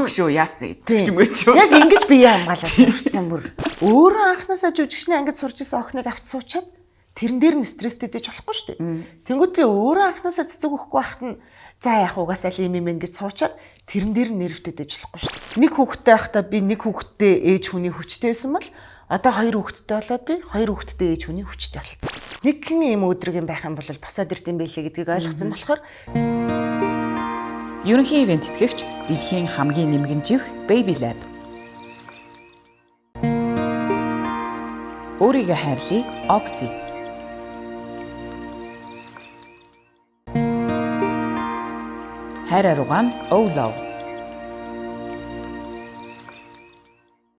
Хөшөө яасан юм гэж юу. Яг ингэж бие хамгаалаад сурцсан бүр. Өөрөө анханасаа жүжигчний ангид сурж исэн охиныг авч суучаад тэрэн дээр нь стресстэй дэж болохгүй шүү дээ. Тэнгүүд би өөрөө анханасаа цэцэг өгөхгүй байхад нь за яах угаасаа л юм ингэж суучаад тэрэн дээр нь нервтэй дэж болохгүй шүү дээ. Нэг хүүхэдтэй байхдаа би нэг хүүхэдтэй ээж хүний хүчтэй байсан бол одоо хоёр хүүхэдтэй болоод би хоёр хүүхэдтэй ээж хүний хүчтэй болцсон. Нэг юм өдрөг юм байх юм бол босоод ирд юм байлээ гэдгийг ойлгосон болохоор ерөнхий ивент тэтгэгч дэлхийн хамгийн нэмгэн живх Baby Lab. Өөрийгөө хайрлая Oxy. Хайр аруугаан Oh Love.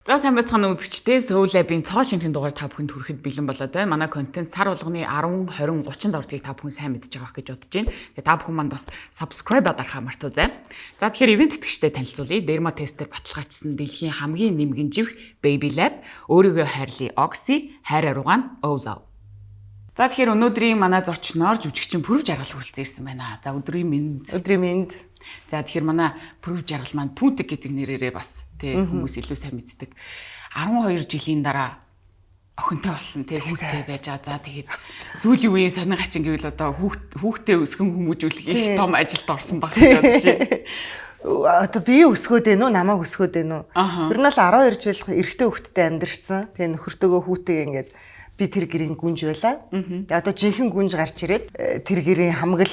За сайн байцгаана үзэгчдээ Soul Lab-ийн цоо шинхэн дугаар та бүхэнд хүрэхэд бэлэн болоод байна. Манай контент сар болгоны 10, 20, 30 дордгийг та бүхэн сайн мэдж байгаа гэж бодож байна. Тэгээ та бүхэн маань бас subscribe дарахаа мартаоцай. За тэгэхээр ивент тэтгэгчтэй танилцуулъя. Derma tester баталгаажсан дэлхийн хамгийн нэмгэн живх Baby Lab, өөрийгөө хайрлая Oxy, хайр аруугаан Oh Love. За тэгэхээр өнөөдрийн манай зочноор жүжигчин Пүрэв Жаргал хүрэлцэн ирсэн байна. За өдрийн мэнд. өдрийн мэнд. За тэгэхээр манай Пүрэв Жаргал маань Пүнтэг гэдэг нэрээрээ бас тий хүмүүс илүү сайн мэддэг. 12 жилийн дараа охинтой болсон тий хүүхдтэй байж байгаа. За тэгээд сүүлийн үеийн сонин хачин гэвэл одоо хүүхдээ өсгөн хүмүүжүүлэх их том ажилд орсон баг гэж бодож байна. Одоо би өсгөөд байна уу, намайг өсгөөд байна уу? Ер нь л 12 жил эрэгтэй хүүхдтэй амьдэрсэн. Тэгээ нөхөртөөгөө хүүтэйг ингээд би тэр гэрийн гүнж байла. Тэгээ одоо жинхэнэ гүнж гарч ирээд тэр гэрийн хамгийн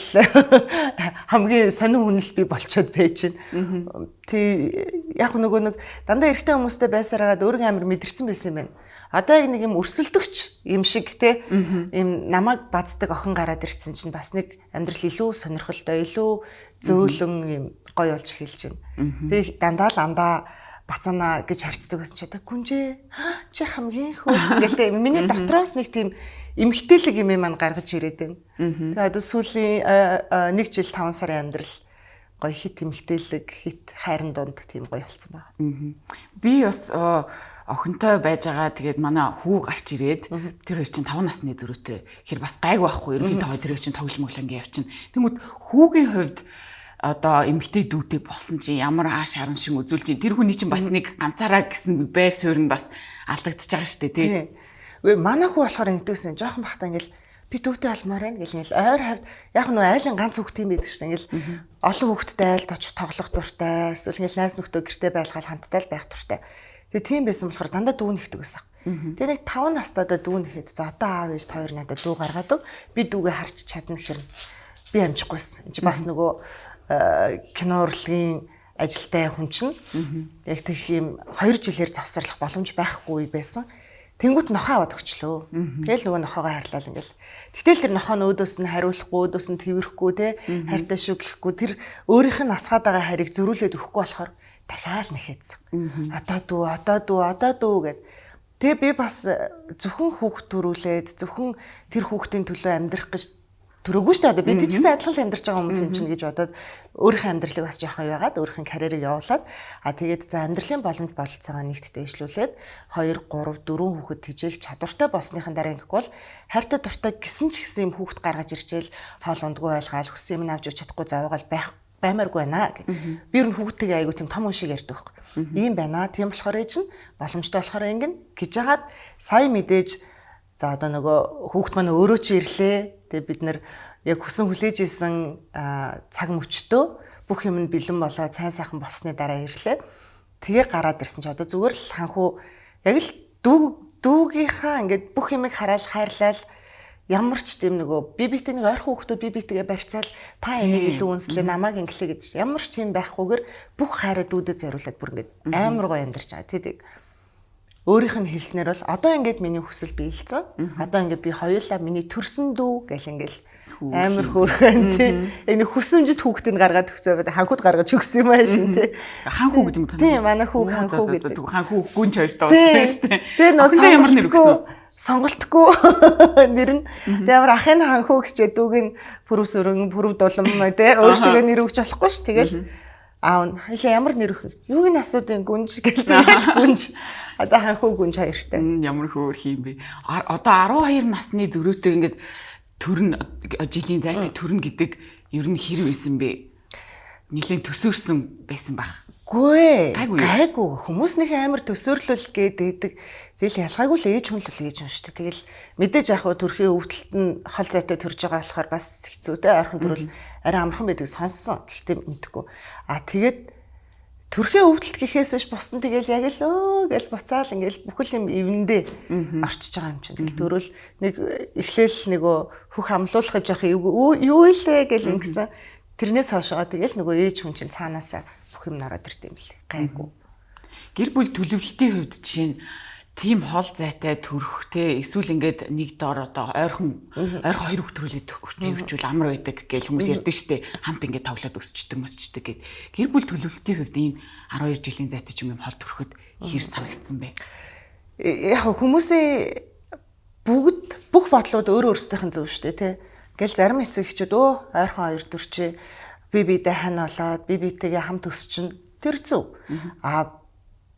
сонин хүн л би болцоод байж байна. Тэг яг нэг дандаа эрэгтэй хүмүүстэй байсараад өөрийн амир мэдэрсэн байсан юм байна. Одоо яг нэг юм өрсөлдөгч юм шиг те юм намайг баздаг охин гараад ирсэн чинь бас нэг амьдрал илүү сонирхолтой, илүү зөөлөн юм гоё болж эхэлж байна. Тэг дандаа л бацаана гэж харцдаг байсан ч одоо гүнжээ чи хамгийн хөөрхөн гэлтэй миний дотроос нэг тийм эмгтээлэг юм маань гаргаж ирээд байна. Тэгээ одоо сүүлийн 1 жил 5 сарын амьдрал гоё хит эмгтээлэг хит хайрын дунд тийм гоё болсон байна. Би бас охинтой байж байгаа тэгээд манай хүү гарч ирээд тэр хоёр чинь 5 насны зөрүүтэй. Тэгэхээр бас гайг байхгүй ерөнхийдөө тэр хоёр чинь тоглож моглонгийн явчин. Тэнгүүд хүүгийн хувьд одоо эмгтэй дүүтэй болсон чинь ямар ааш харан шиг үзүүлж чинь тэр хүний чинь бас нэг ганцаараа гэсэн байр суурь нь бас алдагдчихж байгаа шүү дээ тий. Үгүй манай хүү болохоор ингэдэгсэн жоохон бахтаа ингээл би дүүтэй алмаар байна гэл ингээл ойр хавьд яг нөө айлын ганц хүүхд юм байдаг шүү дээ ингээл олон хүүхдтэй айлд очиж тоглох дуртай эсвэл ингээл найз нөхдөө гэртээ байлгаад хамтдаа л байх дуртай. Тэгээ тийм байсан болохоор дандаа дүү нэгдэг байсан. Тэгээ нэг 5 настайдаа дүү нэхэд за одоо аав ээж хоёр надад дүү гаргаад би дүүгээ харч чадна гэхээр би амжихгүйсэн. Энд бас нөгөө кино урлагийн ажилтай хүн чинь яг тэг юм 2 жилээр завсарлах боломж байхгүй байсан. Тэнгүүт нохоо аваад өгчлөө. Тэгэл нөгөө нохоогоо хайрлал ингээл. Тэгтэл тэр нохоо өөдөөс нь хариулахгүй, өөдөөс нь тэрвэрэхгүй те хайртай шүү гэхгүй тэр өөрийнх нь асгаад байгаа хайрыг зөрүүлээд өгөхгүй болохоор дахиад нэхэдсэн. Одоо дүү гэд. Тэгээ би бас зөвхөн хүүхд төрүүлээд зөвхөн тэр хүүхдийн төлөө амьдрах гэж төрөөгүй шүү дээ. Одоо бид ч гэсэн адилхан амьдарч байгаа хүмүүс юм чинь гэж бодоод өөрийнхөө амьдралыг бас жоохон яагаад өөрийнхөө карьерийг явуулаад тэгээд за амьдралын боломж бололцоогоо нэгт дэвшлүүлээд 2, 3, 4 хүүхэд тижээх чадвартай болсныхан дараа ингэхгүй бол хайртай дуртай гисэн ч гэсэн юм хүүхэд гаргаж ирчээл хоол ундгүй байлгаал хүссэн юм авч өгч чадахгүй заваагаал баймааргүй байна гэх. Би ер нь хүүхдтэйгээ айгуу тийм том хүн шиг ярьдаг байхгүй. Ийм байна. Тийм болохоор ээж нь боломжтой болохоор ингэн гэж яагаад сая мэдээж за одоо нөгөө хүүхд маань өөрөө ч ирлээ. Тэгээ бид нэр яг хүсэн хүлээж исэн цаг мөчтөө бүх юм нь бэлэн болоод сайн сайхан болсны дараа ирлээ. Тэгээ гараад ирсэн чи одоо зүгээр л ханхуу яг л дүүгийнхаа ингээд бүх юмыг хараад хайрлал ямар ч тийм нөгөө би битэй нэг ойрхон хүүхдүүд би битгээ барьцаал та энийг илүү үнслээ намайг инглээ гэж ямар ч тийм байхгүйгээр бүх хайраа дүүдэд зориулаад бүр ингээд амар гоё амьдарч байгаа тийм. Өөрийнх нь хэлснээр бол одоо ингээд миний хүсэл биелсэн. Одоо ингээд би хоёулаа миний төрсөн дүү гэл ингээл амар хөөрхөн тий. Яг нэг хүсэмжит хүүхдийг гаргаад өгсөө ханхуд гаргаж өгсөн юм аашин тий. Ханхуу гэдэг юм байна. Тий манай хүү ханхуу гэдэг. Ханхуу гүнж хоёртой болсон шүү дээ. Тэгээ нөө ямар нэр өгсөн? Сонголтгүй нэр нь. Тэгээ ямар ахын ханхуу гэчээ дүүг нь пүрэв сүрэн пүрэв дулам тий. Өөр шиг нэр өгч болохгүй ш. Тэгэл аав нь ямар нэр өгөх? Юуг нь асуудын гүнж гэл тэгэл гүнж. Одоо ханхуу гүнж хоёртай. Ямар хөөрх юм бэ? Одоо 12 насны зөрүүтэй ингээд төрн жилийн зайтай төрн гэдэг ер нь хэрэг байсан бэ? Нилээн төсөөрсөн байсан баг. Гайгүй. Хүмүүс нэг амар төсөөрлөл гэдэг. Тэгэл ялгаагүй л ээж хүн л ээж хүн шүү дээ. Тэгэл мэдээж яг төрхийн өвдөлт нь хол зайтай төрж байгаа болохоор бас хэцүүтэй. Ойрхон төрөл арай амархан байдаг сонссон. Гэхдээ мэдгүй. Тэгээд төрхийн өвдөлт гэхээс биш босдон тэгэл яг л гэж буцаал ингээл бүхэл юм эвэндээ орчиж байгаа юм чинь. Тэгэл төрөл нэг эхлээл нөгөө хөх амлуулах гэж явах юу илээ гэл ингэсэн. Тэрнээс хойшоо тэгэл нөгөө ээж хүн чинь цаанаасаа бүх юм ороод ирд юм лээ. Гайгүй. Гэр бүл төлөвлөлтийн хувьд жишээ нь тийм хол зайтай төрөх те эсвэл ингээд нэг дор одоо ойрхон хоёр хүүхд төрүүлээд өчүүл амар байдаг гэж хүмүүс ярьдэн штэ хамт ингээд тоглоод өсчдөг гэд гэр бүл төлөвлөлтийн хувьд ийм 12 жилийн зайтай ч юм хол төрөхөд хэр санагдсан бэ? Яг хүмүүсийн бүх бодлууд өөр өөрсдийнх нь зөв штэ те. Гэл зарим эцэг эхчүүд ойрхон хоёр төрчээ би бидээ хань болоод би битэйгээ хамт өсчин тэр зөв.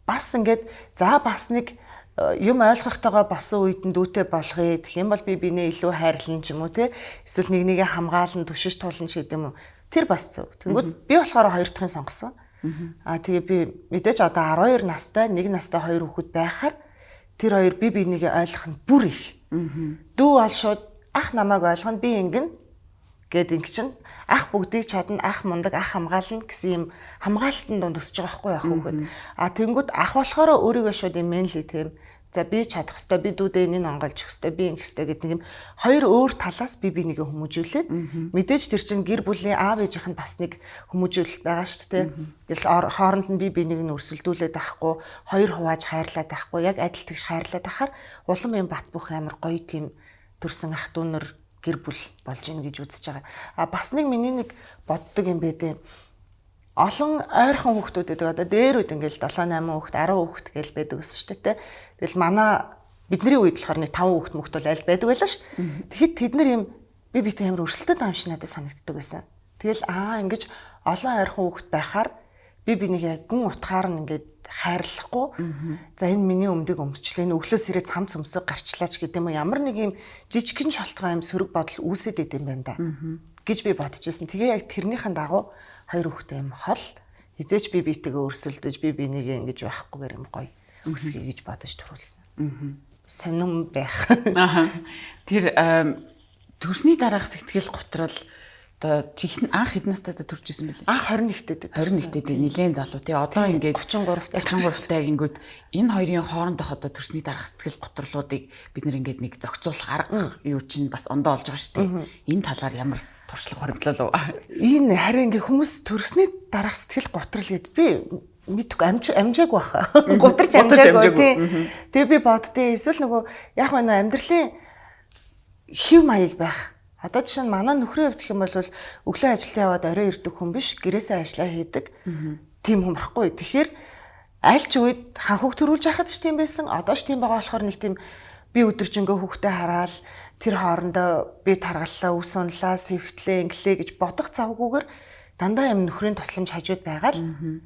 Бас ингээд бас нэг юм ойлгохтойгоо босон үед нь дүүтэй болгоё. Тэгэх юм бол би бинээ илүү хайрлан ч юм уу те. Эсвэл нэг нэгэ хамгаалan түшиж тулна ч гэдэг юм уу. Тэр бас зөв. Тэнгүүд би болохоор хоёр дахын сонгосон. Тэгээ би мэдээж одоо 12 настай, 1 настай хоёр хүүхэд байхаар тэр хоёр би бинийгээ ойлгох нь бүр их. Дүү бол шууд ах намайг ойлгоно би ингэн гэд ингэ чинь ах бүгдийг чадна, ах мундаг, ах хамгаална гэсэн юм хамгаалтанд донд өсөж байгаа байхгүй яах хүүхэд. Тэнгүүд ах болохоор өөрийгөө шууд юм мэнли тийм. За би чадах хэвээр би дүүдээ энийг онгойлж өгөх хэвээр би ингэх хэвээр гэдэг юм хоёр өөр талаас би нэгэ хүмүүжүүлээд мэдээж тэр чинь гэр бүлийн аав ээжийнх нь бас нэг хүмүүжүүлэлт байгаа шүү дээ. Тэгэл хооронд нь би нэг нь өрсөлдүүлээд авахгүй, хоёр хувааж хайрлаад авахгүй, яг адил тэгш хайрлаад ахаар улам юм бат бөх амар гоё тийм төрсэн ах дүүнэр гэр бүл болж ийн гэж үзэж байгаа. Бас нэг миний нэг боддог юм бэ. Олон ойрхон хүүхдүүд гэдэг одоо дээрүүд ингээл 7 8 хүүхд 10 хүүхд гэж байдаг гэсэн шүү дээ. Тэгэл манай бидний үед болохоор нэг 5 хүүхд мөхт бол аль байдаг байлаа шүү. Тэгэхэд тэд нар юм би битэй амар өрсөлдөд байгаа юм шиг надад санагддаг байсан. Тэгэл ингэж олон ойрхон хүүхд байхаар би бинийг яг гүн утгаар нь ингээд хайрлахгүй. За энэ миний өмдөг өмсчлээ өглөөс ирээд цам цөмсөг гарчлаач гэдэг юм ямар нэг юм жижигхэн шалтгаан юм сөрөг бодол үүсээд идэм байна да гэж би бодчихсон. Тэгээ яг тэрнийхэн дагуу хоёр хүүхдээ юм хол хизээч би битэйгээ өрсөлдөж би бинийг ингэж байхгүйгээр юм гоё өсгөе гэж бодож төрүүлсэн. Сонирм байх. Тэр төрсний дараах сэтгэл готрол одоо чихэн анх хэд настай төрж исэн бэлээ? Анх 21-тэй. 21-тэй нилээн залуу тий. Одоо ингээд 33-тай гингүүд энэ хоёрын хоорондох одоо төрсний дараах сэтгэл готрлуудыг бид нэр ингээд нэг зохицуулах арга юу чинь бас ондоо олж байгаа шүү дээ. Энэ талаар ямар туршлага хоригдлоо. Энэ харин ингээ хүмүүс төрсний дараах сэтгэл готрол гэд би мэдгүй амжааг баха. Гутарч амжааг тий. Тэгээ би боддیں۔ Эсвэл нөгөө яг байна амьдралын хэв маяг байх. Одоо жишээ нь манай нөхрийн хувьд гэх юм бол өглөө ажилдаа яваад орой ирдэг хүн биш, гэрээсээ ажиллаа хийдэг. Тийм хүн байхгүй. Тэгэхээр аль ч үед ханхуг төрүүлж яхад ч тийм байсан. Одоо ч тийм байгаа болохоор нэг тийм би өдөржингөө хүүхдээ хараад тэр хоорондоо би таргаллаа, үс унлаа, сэвтлээ, инглээ гэж бодох завгүйгээр дандаа юм нөхрийн тусламж хажууд байгаа л.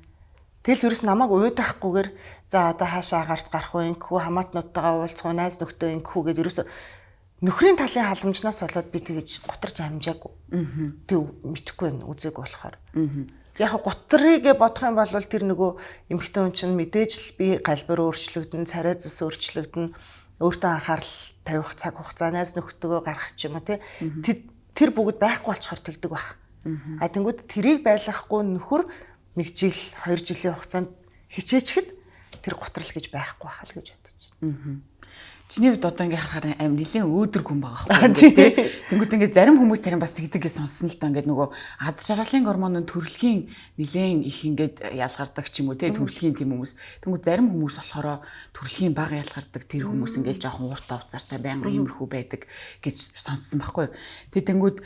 Тэгэл ерөөс намайг уйдахгүйгээр за одоо хаашаа агарт гарах вэ? Инхүү хамаатнуудтайгаа уулзах уу, найз нөхдөд инхүү гэд ерөөс нөхрийн талын халамжнаас болоод би тэгэж гутарч амжаагүй. Тэг мэдхгүй байна үзег болохоор. Яг гутрыг бодох юм бол тэр нөгөө эмэгтэй хүн чинь мэдээж л би галбар өөрчлөгдөн, царай зүс өөрчлөгдөн, өөртөө анхаарал тавих цаг хугацаа найз нөхдөдөө гарах ч юм уу тэр бүгд байхгүй болчихор тэгдэг байх. Тэнгүүд тэрийг байлгахгүй нөхөр 1 жил 2 жилийн хугацаанд хичээчгэд тэр гутрал гэж байхгүй байх л гэж бодож байна. Чиний хувьд одоо ингээ харахаар аим нэлийн өөдрөг хүн байгаа байхгүй тий. Тэнгүүд ингээ зарим хүмүүс тарин бас тэгдэг гэж сонссон л та ингээ нөгөө аз жаргалын гормонын төрөлхийн нэлийн их ингээд ялгардаг ч юм уу тий төрөлхийн тийм хүмүүс. Тэнгүүд зарим хүмүүс болохоор төрөлхийн бага ялгардаг тэр хүмүүс ингээл жоохон ууртаа уцаартай байнга иймэрхүү байдаг гэж сонссон байхгүй. Тэгээ тэнгүүд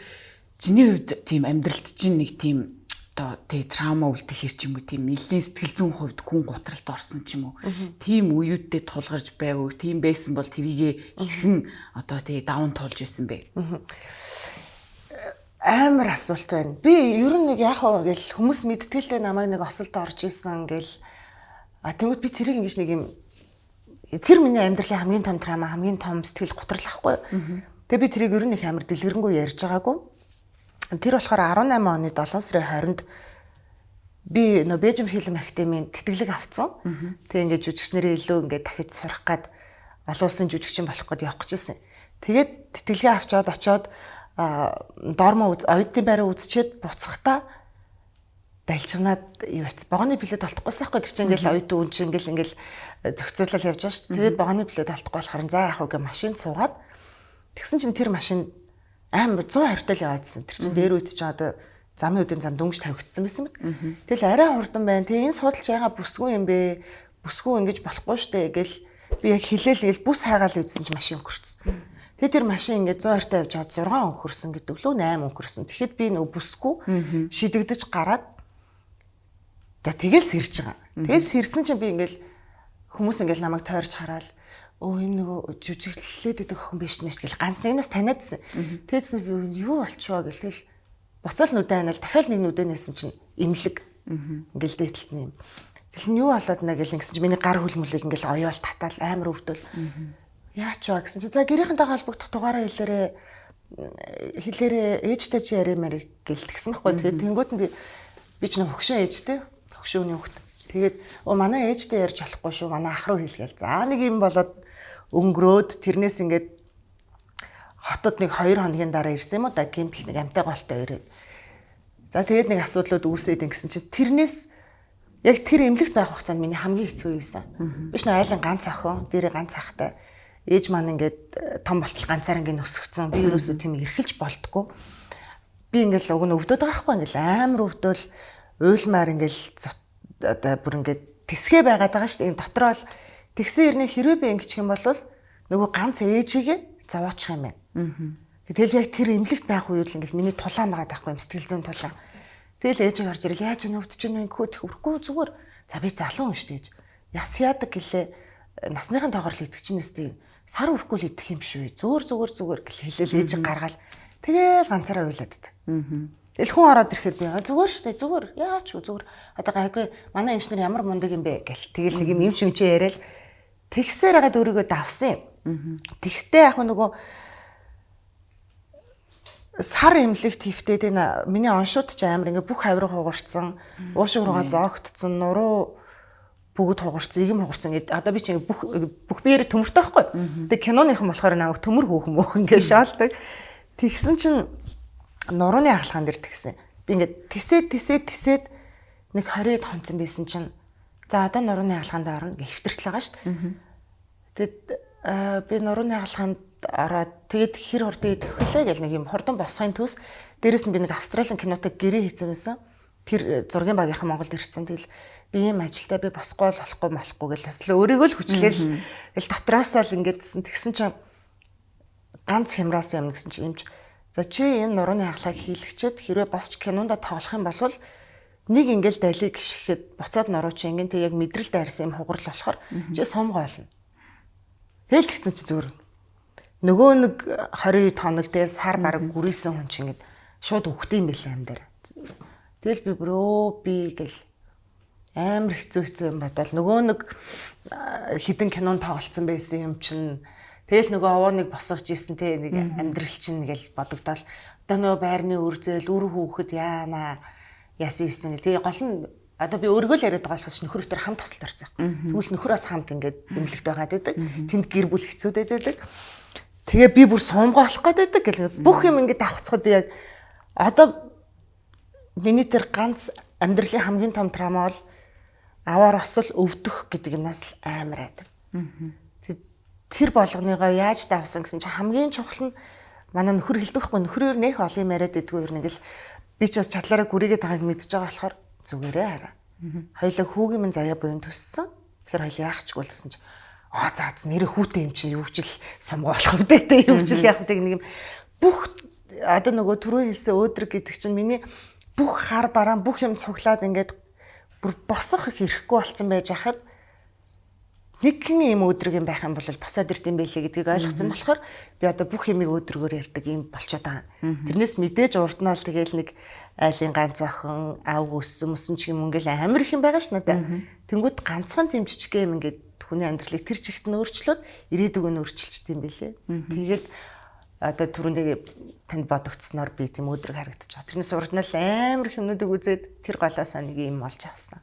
чиний хувьд тийм амьдралд чинь нэг тийм одоо тий траума үлдэхэр ч юм уу тийм нэлийн сэтгэл зүйн хувьд гүн гутралд орсон ч юм уу тийм үеүдтэй тулгарч байв. Тийм байсан бол тэрийгэ ихэн одоо тий даван туулж байсан бэ. Амар асуулт байна. Би ер нь нэг яг гэл хүмүүс мэдтгэлтэй намайг нэг осолд орж исэн гэл тэгвэл би тэрийг ингэж нэг юм тэр миний амьдралын хамгийн том траума хамгийн том сэтгэл гутрал ахгүй. Тэгээ би тэрийг ер нь их амар дэлгэрэнгүй ярьж байгаагүй. Тэр болохоор 18 оны 7 сарын 20-нд би нөө Бээжин фильм академийн тэтгэлэг авцсан. Тэгээ ингээд жүжигчнэрээ илүү ингээд дахиж сурах гад олон улсын жүжигчин болох гээд явах гэжсэн. Тэгээд тэтгэлгээ авчаад очоод дормоо оюутны байраа үзчихэд буцахтаа далжганаад юу яц богоны билет олдохгүйсэн байхгүй тэр чинь ингээл оюутан үн чинь ингээл зохицуулаад явж байгаа шүү. Тэгээд богоны билет олдохгүй болохоор за яах вэ гэ машин суугаад тэгсэн чинь тэр машин амар 120 тал яваадсэн. Тэр чинь дээр үйд чинь одоо замын үдийн зам дөнгөж тавигдсан байсан мэт. Тэгэл арай хурдан байна. Тэгээ энэ судалж яага бүсгүй юм бэ? Бүсгүй ингэж болохгүй штэ гэл би яг хэлээл ингээл бүс хайгаал үзсэн чинь машин өнгөрцөн. Тэгээ тэр машин ингээд 120 таа явж хаад 6 өнгөрсөн гэдэг лөө 8 өнгөрсөн. Тэгэхэд би нөгөө бүсгүй шидэгдэж гараад за тэгэл сэрж байгаа. Тэгэл сэрсэн чинь би ингээл хүмүүс ингээл намайг тойрч хараад өө энэ нөгөө жүжиглээд идэх охин биш нэш гэл ганц нэгнээс таниадсэн. Тэгсэн би юу болчихваа гэл тэгэл буцаал нүдэ анал дахиад нэг нүдэнээсэн чинь имлэг ингээл дээдлтний юм. Тэгэл нь юу болоод нэ гэл ингэсэн чинь миний гар хөлмөлийг ингээл оёол татаал амар өвдөл. Яач вэ гэсэн чинь за гэрийнхэнтэй холбогдох дугаараа хэлээрээ ээжтэй чи яриамаар гэл тэгсэн байхгүй. Тэгээд тэнгуут нь би ч нэг хөгшин ээжтэй хөгшөөний хөхт. Тэгээд манай ээжтэй ярьж болохгүй шүү. Манай ах руу хэлгээл. За нэг юм болоод өнгөрөөд тэрнээс ингээд хотод нэг 2 хоногийн дараа ирсэн юм уу да гэмтэл нэг амтай голтой ирээд. За тэгээд нэг асуудлууд үүсээд ингэсэн чинь тэрнээс яг тэр эмнэлэгт байх хугацаанд миний хамгийн хэцүү юу байсан. Биш нэ айлын ганц охин, дээрээ ганц ахтай. Ээж маань ингээд том болтол ганцаар ингээд өсгцэн. Би ерөөсөө тийм эрхэлж болтгоо. Би ингээд уг нь өвдөд байгаа хгүй ингээд амар өвдөл уйлмаар ингээд одоо бүр ингээд тэсгээ байгаад байгаа шүү дээ. Энэ дотроо л тэгсэн хэрнээ хэрвээ би ингэчих юм бол нөгөө ганц ээжигээ зовоочих юм байна. Тэгэл яг тэр эмнэлэгт байх үеүл ингээл миний тулаан байгаа байхгүй юм сэтгэл зүйн тулаан. Тэгэл ээжийг харж ирэл яаж нөвдөж гэнэ ингэхүү тэхвэрхгүй зүгээр. За би залуу хүн шүү дээ. Яс яадаг гэлээ насныхын тоогоор л итгэжнээс тийм сар өрөхгүй л идэх юм шүү. Зүгээр гэл хэлээл ээжийг гаргаал. Тэгэл ганцаараа уйлаад ид. Тэгэл хүн ороод ирэхээр би зүгээр шүү дээ зүгээр. Яач вэ зүгээр. Одоо гайгүй манай эмчнэр ямар мундаг юм бэ гэл. Тэгэл нэг юм эмчээ яриад тэгсээр хагаад өөрийгөө давсан юм. Тэгтээ яг нөгөө сар эмнэлэгт хөвтөөд энэ миний оншууд ч амар ингээ бүх хаврыг хугарцсан, уушиг руугаа зоогдсон, нуруу бүгд хугарцсан, игэн хугарцсан гэдэг. Одоо би чи бүх биеэр төмөртэй байхгүй. Тэгээ киноныхан болохоор намайг төмөр хөөхөн ингээ шаалдаг. Тэгсэн чинь нурууны ахалгаан дээр тэгсэн. Би ингээ тисээд нэг 20-д хонцсон байсан чинь за одоо нурууны ахалгаанд орно гэ хэвтэртэл байгаа шүү дээ. Тэгэд би нурууны ахалгаанд ороод тэгээд хэр хурдан идэх вүлээ гэл нэг юм хурдан босхын төс дээрэс нь би нэг австралийн кинотой гэрээ хийсэн байсан. Тэр зургийн багийнхан Монголд ирсэн. Тэгэл би ийм ажилдаа би босгоол болохгүй гэл бас л өөрийгөө л хүчлээл тэгэл дотроосоо л ингэдсэн. Тэгсэн чинь ганц хямраас юм гэсэн чинь эмч за чи энэ нурууны ахлагыг хийлгчээд хэрвээ босч кинонда тоглох юм бол нэг ингээл далийг гიშгэхэд буцаад нуруу чи ингэн тэг яг мэдрэл дайрсан юм хугарл болохоор чи сумгаолно. Тэгэл тэгсэн чи зүгээр нөгөө нэг 20 хоног дээс сар бараг гүрийсэн хүн чинь ингэ шууд өгдөг юм билээ амдаар. Тэгэл би бөрөө би гэл амар хэцүү юм бодоол нөгөө нэг хідэн кинонд тоглолцсон байсан юм чинь тэгэл нөгөө овооныг босгож ийсэн те нэг амьдрал чинь гэл бодогдоол одоо нөгөө байрны үрзэл үр хүүхэд яана яасан ийсэн. Тэгээ гол нь одоо би өөргөө л яриад байгаа болохос нөхөр өтер хамт тусалт орсон. Тэгвэл нөхөрөөс хамт ингээд эмнэлэгт байгаад байдаг. Тэнд гэр бүл хэцүүдэд байдаг. Тэгээ би бүр сумгаа болох гэдэг гэл бүх юм ингээд давхцахад би яг одоо миний тэр ганц амьдралын хамгийн том трама бол аваар осол өвдөх гэдэг юмнаас л амар айдаг. Тэр болгоныгоо яаж давсан гэсэн чи хамгийн чухал нь манай нөхөр хэлдэг байхгүй нөхрөөр нэх олон юм яриад идэггүй юм ингээл би ч бас чадлаараа гүрийгээ тагааг мэдж байгаа болохоор зүгээрээ хараа. Хоёлаа хүүгийн минь заяа буйн төссөн. Тэгэхээр хоёул яахчгүй болсон чи заац нэрэ хүүтэй юм чи юу ч л сумгаа болох юм дээ юу ч л яах вэ нэг юм бүх одоо нөгөө түрүү хэлсэн өөдрөг гэдэг чинь миний бүх хар бараан бүх юм цуглаад ингээд бүр босох их ирэхгүй болсон байж хахад нэг юм өөдрөг юм байх юм бол босоод ирд юм байлээ гэдгийг ойлгоцсон болохоор би одоо бүх юмыг өөдрөгөөр ярьдаг юм болчиход байгаа. Тэрнээс мэдээж урднаал тэгээл нэг айлын ганц охин аав өссөн мөсөн ч юм ингээл амар их юм байгаа ш надаа. Тэнгүүд ганцхан юм жижиг юм ингээд хүний амьдралыг тэр чигт нь өөрчлөөд ирээдүг нь өөрчилчт юм билээ. Тэгээд одоо түрүүний танд бодогдсноор би тийм өдрөг харагдаж байгаа. Тэрнээс урд нь л амар хүмүүдэг үзээд тэр голоосоо нэг юм олж авсан.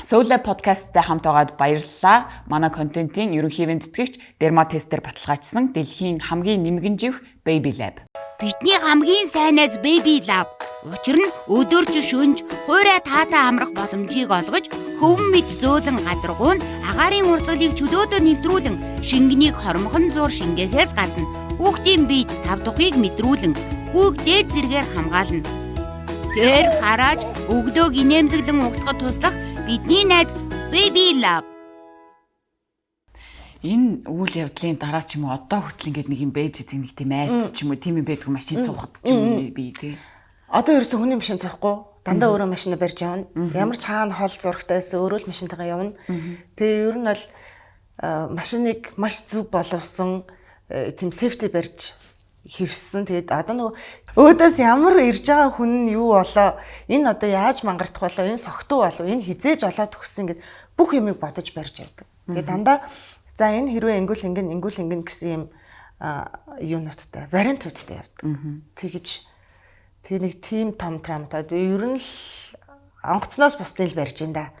Soul Lab podcast-тай хамт байгаад баярлалаа. Манай контентын ерөнхий вэндтгэгч дерматестер баталгаажсан дэлхийн хамгийн нэмгэн живх Baby Lab. Бидний хамгийн сайн найз Baby Lab. Учир нь өдөрж шөнж хуурай таатай амрах боломжийг олгож хөвөн мэд зөөлөн гадаргуун агаарын урсгалыг чөлөөдөө нэвтрүүлэн шингэнийг хормхон зуур шингээхээс гадна хүүхдийн биед тав тухыг мэдрүүлэн хүүхдээ зэргээр хамгаална. Тэр харааж өгдөөг инээмсэглэн угтахад туслах бидний найз Baby Lab. Энэ үйл явдлын дараа ч юм уу одоо хүртэл ингээд нэг юм байж байгаа нэг тийм айц ч юм уу тийм юм байдаг машин цуухад ч юм уу би тий. Одоо ерөөсөө хүний машин цуухгүй дандаа өөрөө машина барьж явна. Ямар ч хаана хол зургатайс өөрөө л машинтайгаа явна. Тэгээ ер нь бол машиныг маш зөв боловсон тийм safety барьж хевссэн. Тэгээд одоо нөгөө өөдөөс ямар ирж байгаа хүн нь юу болоо энэ одоо яаж мангардах болоо энэ согтуу болоо энэ хизээж олоод төгссөн гэд бүх юмыг бодож барьж явдаг. Тэгээд дандаа за энэ хэрвээ ингүүл ингэн гэсэн юм юунуудтай вариантуудтай явдаг. Тэгэж тэгээ нэг тийм том трамтай ер нь л онгоцноос бусдыг л барьж ин да.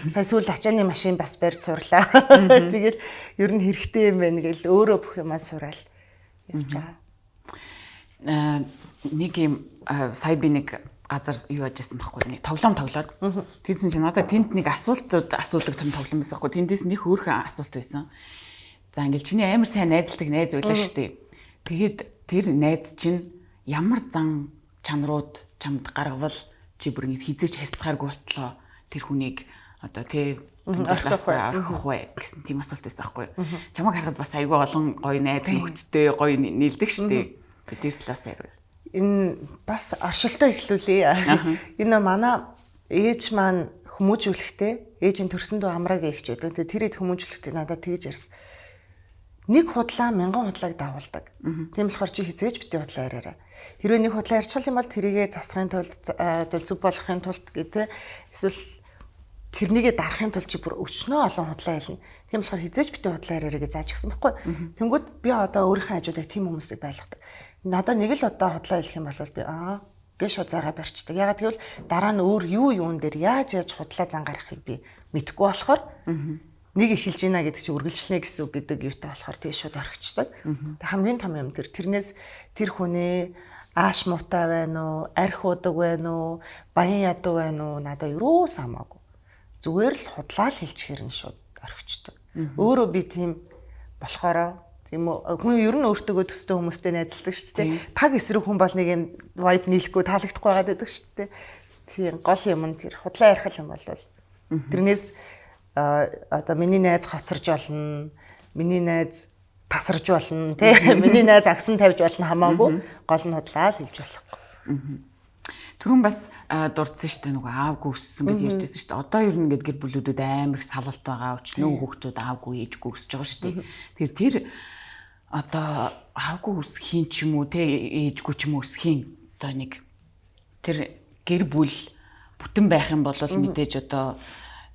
Сая сүүлд ачааны машин бас барьж сурлаа. Тэгээд ер нь хэрэгтэй юм байна гэл өөрөө бүх юмаа сураал явж байгаа. Нэг юм сая би нэг газар юу яжсэн байхгүй нэг тоглоом тоглоод тэгсэн чинь надад тэнд нэг асуулдаг том тоглоом байсан байхгүй тэндээс нэг хөөрхөн асуулт байсан. За ингээл чиний амар сайн найзалдаг найз байлаа шүү дээ. Тэгээд тэр найз чинь ямар зан чанарууд чамд гаргавал чи бүр ингэ хизээч харьцахааргүй болтлоо тэр хүнийг одоо тий амьдралаас орхих вэ гэсэн тийм асуулт байсан байхгүй. Чамайг харахад бас айгүй олон гоё найз нөхдөдтэй гоё нийлдэг шүү дээ. Тэр талаас ярил. Энэ бас оршилтоо эхлүүлээ. Энэ манай ээж маань хүмүүжүүлэхтэй ээж нь төрсөн дөө амрааг ээхч байдаг. Тэр хэд хүмүүжүүлэхтэй надад тэгж ярьсан. Нэг худлаа 1000 худлааг давуулдаг. Тийм болохоор чи хизээж бити худлаа яриараа. Хэрвээ нэг худлаа ярьчихвал юм бол тэрийгэ засахын тулд зүг болохын тулд гэдэг эсвэл тэрнийгээ дарахын тулд чи бүр өчнөө олон худлаа хэлнэ. Тийм болохоор хизээж бити худлаа яриараа гэж зааж гисэн байхгүй. Тэнгүүд би одоо өөрийнхөө хажуудыг тийм хүмүүсийг байлгадаг. Надад нэг л удаа худлаа хэлэх юм бол би гээ шуцаагаа барьчдаг. Ягаад гэвэл дараа нь өөр юун дээр яаж худлаа зан гаргахыг би мэдэхгүй болохоор нэг эхэлж ийна гэдэг чинь үргэлжлэнэ гэсэн үг гэдэг юутай болохоор тэгээ шууд орхичдаг. Тэг хамгийн том юм тэрнээс тэр хүнээ ааш муутай байна уу, арх удаг байна уу, баян ядуу байна уу надад юус хамаагүй. Зүгээр л худлаа л хэлчихээр нь шууд орхичдаг. Өөрөө би тийм болохоор тийм үү хүн ер нь өөртөө төстэй хүмүүстэй найзалдаг шүү дээ. Таг эсрэг хүн бол нэг юм vibe нийлэхгүй таалагдахгүй байгаад байдаг шүү дээ. Тийм гол юм нь тэр худлаа ярих юм бол тэрнээс одоо миний найз хоцорж болно, миний найз тасарж болно, тий. Миний найз агсан тавьж болно хамаагүй гол нь худлаа л хэлж болохгүй. Түрүүн бас дурдсан шүү дээ нөгөө аавгүй өссөн гэж ярьжсэн шүү дээ. Одоо ер нь ингээд гэр бүлүүдэд амар их салалт байгаа өчнөө хүүхдүүд аавгүй ээжгүй өсөж байгаа шүү дээ. Тэр одоо аавгүй өсөхийн ч юм уу те ээжгүй ч юм уу өсөхийн одоо нэг тэр гэр бүл бүтэн байх юм бол мэдээж одоо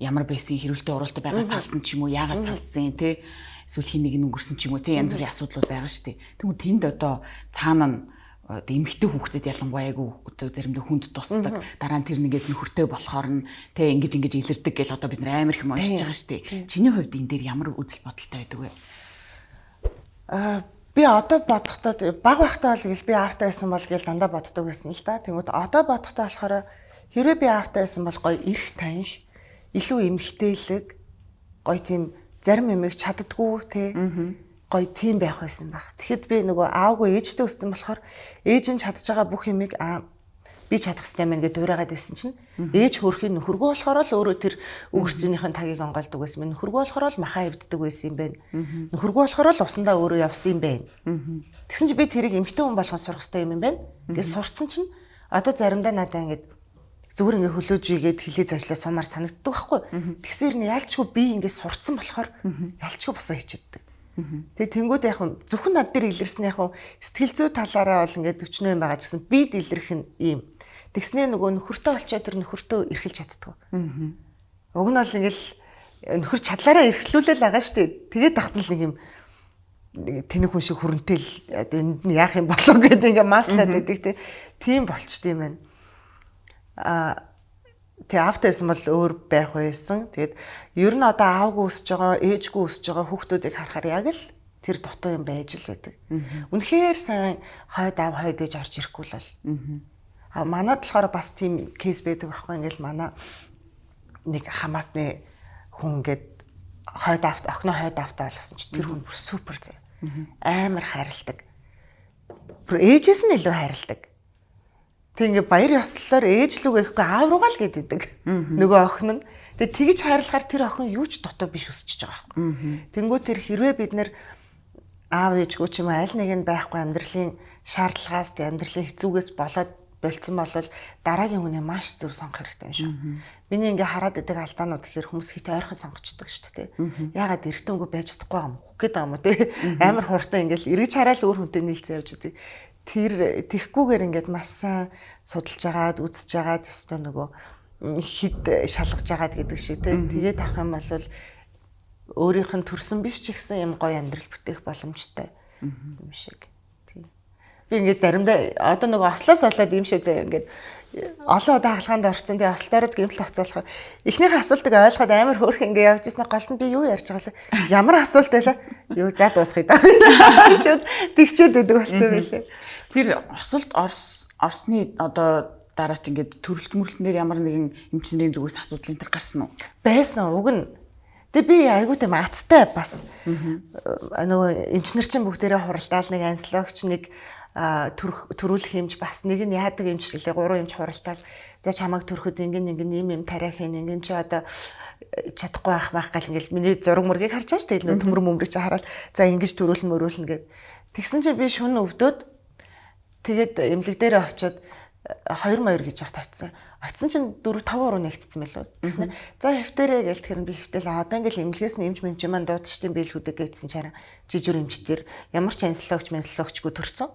ямар байсан хэрүүлтэй уралтай байгаа салсан ч юм уу яагаад салсан те эсвэл хин нэг өнгөрсөн ч юм уу те янз бүрийн асуудлууд байгаа шүү дээ. Тэгвэл тэнд одоо цаана нь эмэгтэй хүүхдэд ялангуяа айгу заримдаа хүнд тусдаг. Дараа нь тэр нэгээд нөхөртэй болохоор нь те ингэж илэрдэг гэл одоо бид нар амар их уншиж байгаа шүү дээ. Чиний хувьд энэ дээр ямар үзэл бодолтой байдаг вэ? Би одоо бодохдоо баг байхдаа бол би аавтай байсан бол гэл дандаа боддог байсан л да. Тэгмээд одоо бодохдоо болохоор хэрвээ би аавтай байсан бол гоё эрх таньш, илүү эмгтээлэг, гоё тийм зарим юмыг чаддггүй те гоё тийм байх байсан баг. Тэгэхэд би нөгөө аавгүй ээжтэй өссөн болохоор ээж нь чадж байгаа бүх юмыг би чадах хэрэгтэй мэн гэж дуурайгаад байсан чинь ээж хөрхийн нөхөргөө болохоор л өөрөө тэр өгөрцөнийхэн тагийг онгойлдог байсан юм. Нөхөргөө болохоор л махаа эвддэг байсан юм байна. Нөхөргөө болохоор л усандаа өөрөө явсан юм байна. Тэгсэн чи би тэрийг эмэгтэй хүн болгон сурах хэрэгтэй юм байна. Гэж сурцсан чинь одоо заримдаа надаа ингэж зүгээр ингээ хөлөөж игээд хилээ зажлаа сумаар санагддаг байхгүй. Тэгсээр нь ялчгүй би ингээ сурцсан болохоор ялчгүй босоо хийчихдээ. Тэгээ тэнгууд яг зөвхөн над дээр илэрсэн яг сэтгэл зүй талаараа бол ингээд өчнөө юм байгаа гэсэн бид илэрх нь ийм. Тэгснээ нөгөө нөхөртөө олчоо тэр нөхөртөө эрхэлж чаддгүй. Уг нь бол ингээл нөхөр чадлаараа эрхлүүлэл байгаа шүү дээ. Тэгээд тахтал нэг юм тэнэг хүн шиг хүрэнтэл одоо энд нь яах юм болов гэдэг ингээ маслаад байдаг тийм болчтой юм байна. Тэг автоэсэн бол өөр байх байсан. Тэгээд ер нь одоо аавгүй өсөж байгаа, ээжгүй өсөж байгаа хүүхдүүдийг харахаар яг л тэр дутуу юм байж л байдаг. Үнэхээр сайн хойд аав хойд ээж орж ирэхгүй л бол. Манайд болохоор бас тийм кейс байдаг байхгүй. Ингээл манай нэг хамаатны хүн ингээд охиноо хойд автаа болгосон чи тэр хүн бүр супер зэ. Амар хайрладаг. Бүр ээжээс нь илүү хайрладаг. Тэг ингээ баяр ёслолоор ээж лүг ихгүй аав руугаа л гэдэг. Нөгөө охин нь. Тэг тэгж хайрлахаар тэр охин юу ч дутуу биш өсөж байгаа байхгүй. Тэнгүү тэр хэрвээ бид нэр аав ээжгүй ч юм уу аль нэг нь байхгүй амьдралын шаардлагаас тэг амьдралын хэцүүгээс болоод болцсон бол дараагийн хүнээ маш зөв сонгох хэрэгтэй юм шүү. Миний ингээ хараад идэг алдаанууд гэхээр хүмүүс хитэ ойрхон сонгочдөг шүү дээ. Ягаад эртэнгүй байж чадахгүй юм хөх гэдэг юм уу те. Амар хурдан ингээл эргэж хараал өөр хүнтэй нийлцээ явж идэг. Тэр тэгхгүйгээр ингээд маш сайн судалж агаад үзэж агаад өстой нөгөө хид шалгаж агаад гэдэг шиг те. Тэгээд авах юм бол өөрийнх нь төрсөн биш ч гэсэн юм гоё амьдрал бүтээх боломжтой юм шиг. Би ингээд заримдаа одоо нөгөө ослоос болоод юм шиг заяа ингээд олон удаа хаалгаанд орцсон. Тэгээ ослоороо гэмтэл авцуулах. Эхнийхээ асуултыг ойлгоход амар хөөрх ингээд явж ирсэн гол нь би юу ярьж байгаа лээ. Ямар асуулт байлаа? Юу за дуусгая даа. Шууд тэгчээд өгдөг болсон байлээ. Тэр осолд орсны одоо дараа ч ингээд төрөлт мөрлөлтнэр ямар нэгэн эмчнэрийн зүгээс асуудал энэ төр гарсан уу? Байсан. Уг нь тэгээ би айгуу тийм аттай бас нөгөө эмчнэр чинь бүгдээрээ хуралдаал нэг анслогч нэг төрүүлэх хэмж бас нэг нь яадаг юм шиглээ 3 юмч хуралдаал за чамайг төрөхөд ингэн юм тариах юм ингэн чи одоо чадахгүй байх гал ингээл миний зураг мөргийг харж байгаа шүү дээ төмөр мөмрийг чи хараад за ингэж төрүүлнэ гэд тэгсэн чи би шөнө өвдөд тэгээд эмнэлэг дээрээ очиод 2 гэж хат очсон. Очсон чинь 4-5 уруу нэгтцсэн байлоо. Тэгснэ за хөвтөрөө гээл тэгэхээр би хөвтөл одоо ингээл эмнэлгээс нь эмч мэмчмэн дуудчихтын биелхүүдэг гэсэн чараа жижиг эмчтэр ямар ч анслогчгүй төрцөн.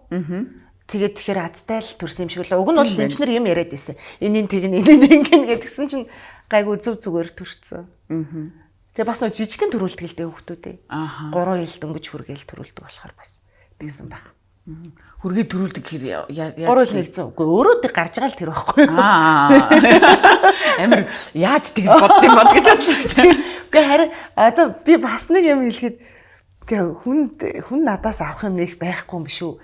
Тэгээд тэгэхээр азтай л төрсөн юм шиг л. Уг нь бол эмчнэр юм яриад байсан. Энийн тэгнэ ингэн гэдгсэн чинь гайгүй зүг зүгээр төрцөн. Тэгээ бас нөө жижигхэн төрүүлдэг л дээ хүүхдүүдээ. 3 ил дөнгөж хүргээл төрүүлдэг болохоор бас тэгсэн баг. Хүргээ төрүүлдэг гэхээр яаж 3 ил нэгцэн. Үгүй өөрөө тэг гарч байгаа л тэр байхгүй. Амар яаж тэгж бодд юм бол гэж бодлоо шүү дээ. Үгүй харин одоо би бас нэг юм хэлэхэд хүн надаас авах юм нэг байхгүй юм биш үү?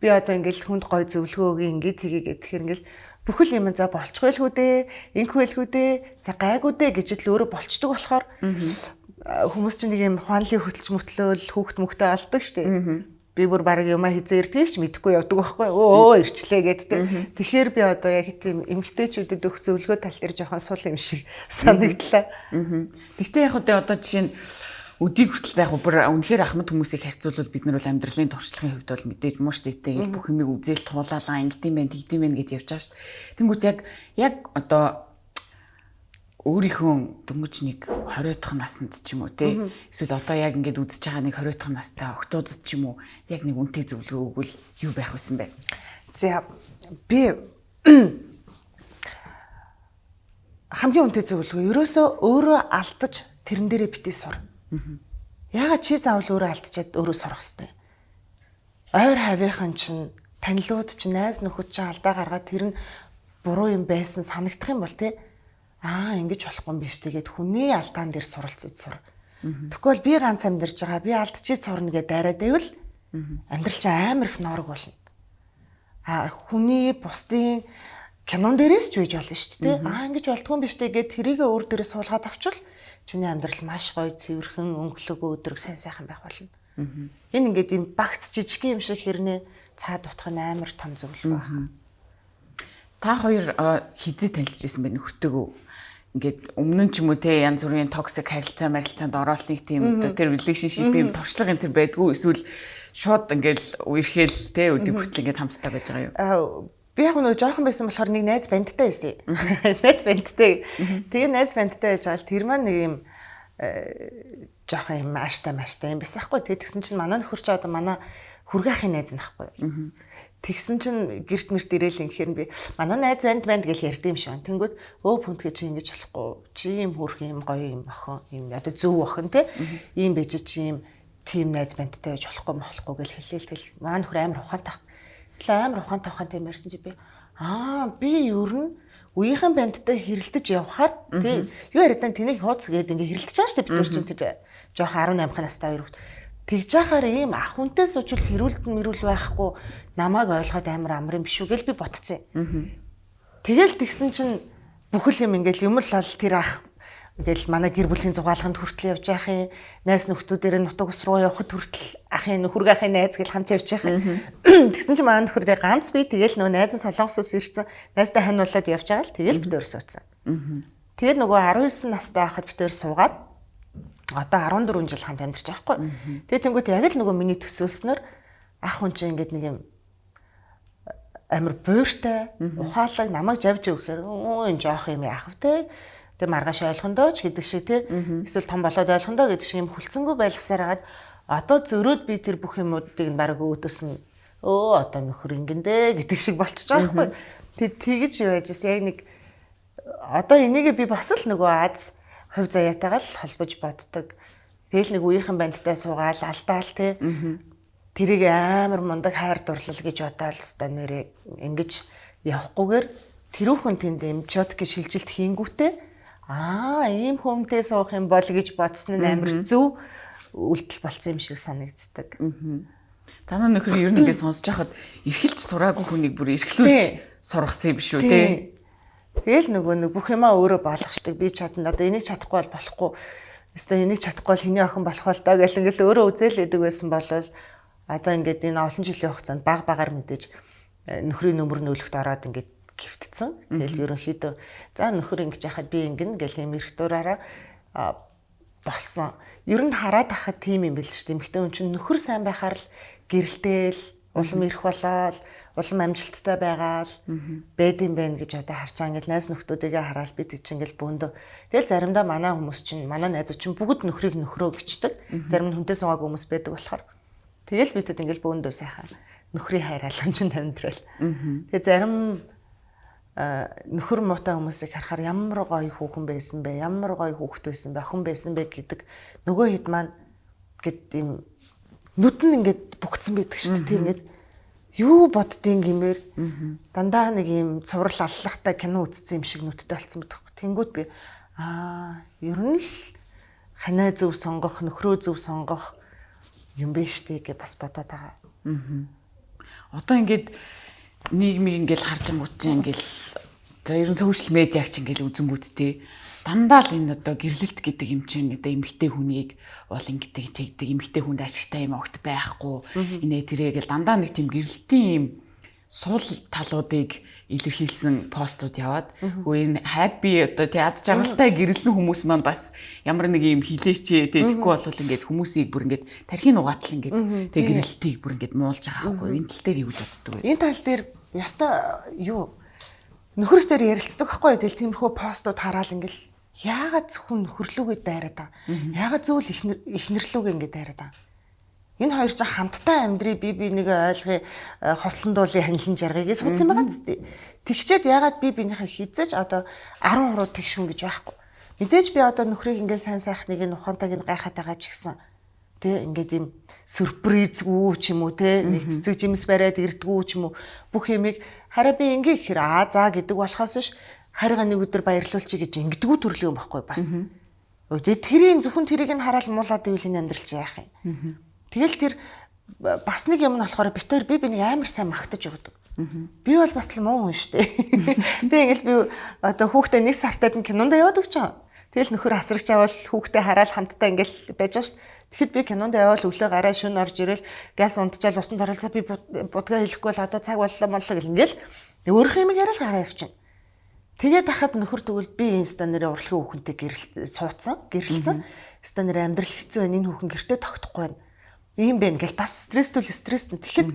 Би одоо ингээл хүнд гой зөвлөгөө өгье ингээд хийгээд тэгэхээр ингээл бүхэл юм за болчихгүй л хүү дээ, инхүү л хүү дээ, за гайгүй дээ гэж л өөрөө болчдөг болохоор хүмүүс чинь нэг юм хуанлын хөтөлж мөтлөөл хүүхд мөхтөө алдаг штеп. Би бүр баг юмаа хизээ ирдгийг ч мэдэхгүй явдаг байхгүй ирчлээ гэдтэй. Тэгэхээр би одоо яг тийм эмгтээчүүдэд өгөх зөвлөгөө тал дээр жоохон сул юм шиг санагдлаа. Гэхдээ яг одоо жишээ нь өдийг хүртэл за яг бүр үнэхээр ахмад хүмүүсийг харьцуулбал бид нар бол амьдралын туршлагын хувьд бол мэдээж муу штийтэй гэж бүх юмыг үзэл туулаалаа ингэдэм байх тэгдэм байх гэд явж байгаа шүү дээ. Тэнгүүд яг одоо өөрийнхөө дөнгөж нэг 20 дахь наснд ч юм уу те эсвэл одоо яг ингээд үдсэж байгаа нэг 20 дахь настай охтуудад ч юм уу яг нэг үнэтэй зөвлөгөө өгвөл юу байх вэ бэ? За би хамгийн үнэтэй зөвлөгөө ерөөсөө өөрөө алдаж тэрэн дээрээ битээ сур. Ягаад чи заавал өөрөө алдчихад өөрөө сурах хэрэгтэй. Ойр хавийнхан чинь танилуд чинь найз нөхөд чинь алдаа гаргаад тэр нь буруу юм байсан санагдах юм бол те ингэж болохгүй юм биш тэгээд хүний алдаан дээр суралцаж сур. Тэгвэл би ганц амьдарч байгаа би алдчихээ сурна гэдээ дайраад байвал амьдрал чинь амар их норог болно. Хүний бусдын кинон дээрээс ч үйж болно шүү дээ. Ингэж болтгүй юм биш тэгээд тэрийг өөр дээрээ суулгаад авчвал чиний амьдрал маш гоё цэвэрхэн өнгөлөг өдрөг сайн сайхан байх болно. Энэ ингээд юм багц жижиг юм шиг хэрнээ цаад утгах нь амар том зөвлөгөө байна. Та хоёр хизээ танилцчихсан байх нөхөртөөгөө ингээд өмнө нь ч юм уу те янз бүрийн токсик харилцаанд ороод нэг тийм тэр relationship юм туршлага энэ төр байдгүй эсвэл шууд ингээд үерхэл те өдөг хүртэл ингээд хамттай байж байгаа юу? Би яг нөгөө жоохон байсан болохоор нэг найз бандтай байсан. Найз бандтай. Тэгээ найз бандтай байж байгаа тэр маань нэг юм жоохон юм мааштай юм байсан хгүй. Тэгээ тэгсэн чинь манай нөхөр чи одоо манай хүргэхийн найз нахгүй. Тэгсэн чинь гэрт мэрт ирээл ингэхээр би манай найз банд гэж ярьд юм шиг. Тэнгүүд пүнтгээ чи ингэж болохгүй. Чи юм хөрх юм гоё юм охин юм одоо зөв охин те. Ийм байж чи юм тим найз бандтай байж болохгүй гэж хэлээл тэгэл маань нөхөр амар ухаантай. Тэгэл амар ухаантай ярьсан чи би би ер нь үеийнхэн бандтай хэрэлдэж явхаар тий юу яриад тэнийг хууц гээд ингээ хэрэлдэж байгаа шүү дээ бид нар чинь тэр жоох 18 настай хоёр хүүхд тэгж яхаар ийм ах хүнтэй суучвал хэрүүлд байхгүй намайг ойлгоод амар амрын биш үү гэж би ботцсон. Тэгэл тэгсэн чинь бүхэл юм ингээл юм л бол тэр ах ингээл манай гэр бүлийн зугаалганд хүртэл явж яахын найз нөхдүүдээр нутаг ус руу явхад хүртэл ахын нөхөрг ахын найз гэл хамт явж яахын тэгсэн чинь манай нөхөр дээр ганц би тэгэл нөгөө найз нь Солонгосоос ирсэн найзтай ханиулаад явж байгаа л тэгэл бид өөр суудсан. Тэгэл нөгөө 19 настай байхад бид өөр суугаад одоо 14 жил хамт амьдарч байгаа хгүй. Тэгээ тэнгуут яг л нөгөө миний төсөөлснөр ах хүн чинь ингээд нэг юм амар буйртай ухаалаг намайг завж өгөхээр энэ жоох юм яах вэ? Тэг маргааш ойлгондоо ч гэдэг шиг тий эсвэл том болоод ойлгондоо гэдэг шиг юм хүлцэнгүй байлгасаар хагаад одоо зөрөөд би тэр бүх юмуудыг баг өөдөөс нь одоо нөхөр ингэндэ гэдэг шиг болчихж байгаа байхгүй. Тэгж юу яжсэн яг нэг одоо энийг би бас л нөгөө аз хувь заяатайгаа л холбож боддог. Тэгэл нэг үеийнхэн бандтай суугаал алдаал тий тэрийг амар мундаг хайр дурлал гэж бодоол өстой нэрээ ингэж явахгүйгээр тэрүүхэн тэнд юм чотки шилжилт хийнгүүтээ ийм хүмтэй суух юм бол гэж бодсон нь амар зөв үйлдэл болсон юм шиг санагддаг. Танаа нөхөр ер нь ингэ сонсож байхад эрхэлж сураагүй хүнийг бүр эрхлүүлж сургасан юм шүү тий. Тэгэл нөгөө бүх юмаа өөрөө болгочдаг. Би чадна одоо энийг чадахгүй бол болохгүй. Өстой энийг чадахгүй бол хэний охин болох бол таа гэл ингээл өөрөө үзээлээдэг байсан бол одоо ингээд энэ олон жилийн хугацаанд багаар мэдээж нөхрийн нөмөр нөлөгт ороод ингээд гифтцэн. Тэгэл ерөнхийдөө за нөхөр ингэж яхад би ингэн гэл юм эрх дураараа болсон. Ер нь хараад ахад тийм юм бэл шүү дээ. Эмэгтэй хүн чинь нөхөр сайн байхаар л гэрэлтэл улам ирэх болоод улам амжилттай байгаал бэд юм байна гэж одоо харчаа ингээл найз нөхдүүдийгээ хараад бид чинь ингээл бөөндөө тэгэл заримдаа манай хүмүүс чинь манай найзууд чинь бүгд нөхрийг нөхрөө гिचдэг. Зарим нь хүнтэй суугаагүй хүмүүс байдаг болохоор тэгэл бидэд ингээл бөөндөө сайхан нөхрийн хайр халамжинд амьдрал. Тэгээ зарим нөхөр муутай хүмүүсийг харахаар ямар гоё хүүхэн байсан бэ, ямар гоё хүүхэд байсан бэ, охин байсан бэ гэдэг нөгөө хэд маань гэд юм нүд нь ингээд бүгдсэн байдаг шүү дээ. Ингээд юу боддیں۔ Гэмээр дандаа нэг юм цуврал аллахтай кино үзсэн юм шиг нүдтэй болсон байдаг. Тэнгүүд би ер нь л ханаа зөв сонгох, нөхрөө зөв сонгох юм бэ штэ гэж бас бодоод байгаа. Одоо ингээд нийгмийг ингээл харж ангууд чинь ингээл за ерөн сошиал медиаг чинь ингээл үзэнгүүдтэй дандаа л энэ одоо гэрлэлт гэдэг юм чинь одоо эмэгтэй хүнийг бол ингэдэг тэгдэг эмэгтэй хүнд ашигтай юм огт байхгүй инээ тэрэгэл дандаа нэг тийм гэрлэлтийн юм суул талуудыг илэрхийлсэн постууд яваад хөө энэ happy одоо тий аз жаргалтай гэрэлсэн хүмүүс маань бас ямар нэг юм хилээч тэгэхгүй бол ингээд хүмүүсийг бүр ингээд тархины угаатал ингээд тэг гэрэлтийг бүр ингээд муулж байгаа байхгүй энэ тал дээр юу гэж боддог вэ? Энэ тал дээр яста юу нөхөртөө ярилцдаг байхгүй тэгэл тиймэрхүү постууд хараал ингээл яагаад зөвхөн нөхөрлөөгөө дайраад байгаа. Яагаад зөвл ихнэрлөөгөө ингээд дайраад байгаа. Энэ хоёр ч хамтдаа амьдрий би нэг ойлгоё хослон дуулын ханилан жаргыг суудсан байгаа зү. Тэгчээд яагаад би бинийхээ хизэж одоо 10 хуруу тэгшүн гэж байхгүй. Мэдээж би одоо нөхрийг ингээд сайн сайхныг нь ухаантайг нь гайхаад байгаа ч гэсэн тэ ингээд юм сюрпризгүй ч юм уу тэ нэг цэцэг жимс бариад ирдгүү ч юм уу бүх юмыг хараа би ингээ гэхээр за гэдэг болохоос ш харьгаа нэг өдөр баярлуулчих гэж ингэдэггүй төрлийн юм байхгүй бас. Тэрийн зөвхөн тэрийг нь хараад муулаад ивэл энэ амьдралч яах юм. Тэгэл тэр бас нэг юм нь болохоор битээр би нэг амар сайн магтаж өгдөг. Би бол бас л муу хүн шүү дээ. Тэг ингээл би одоо хүүхдээ нэг сартад нь кинонд яваад өгч байгаа. Тэгэл нөхөр асрагч аваад хүүхдээ хараад хамтдаа ингээл байж байгаа шүү. Тэгэхэд би кинонд яваад өглөө гараа шөнө орж ирэл газ унтчаал усанд оролцоо би будгаа хэлэхгүй бол одоо цаг боллоо гэл ингээл өөрөх юм яриад гараа явчихна. Тэгээд хахад нөхөр тэгвэл би инста нэрээ урлагийн хүүхэнтэй гэрэлцэн. Инста нэрээ амьдрал хэцүү байна энэ хүүхэн гэртээ тогтохгүй байна. Ийм байна гэл бас стресс нь тэгэхэд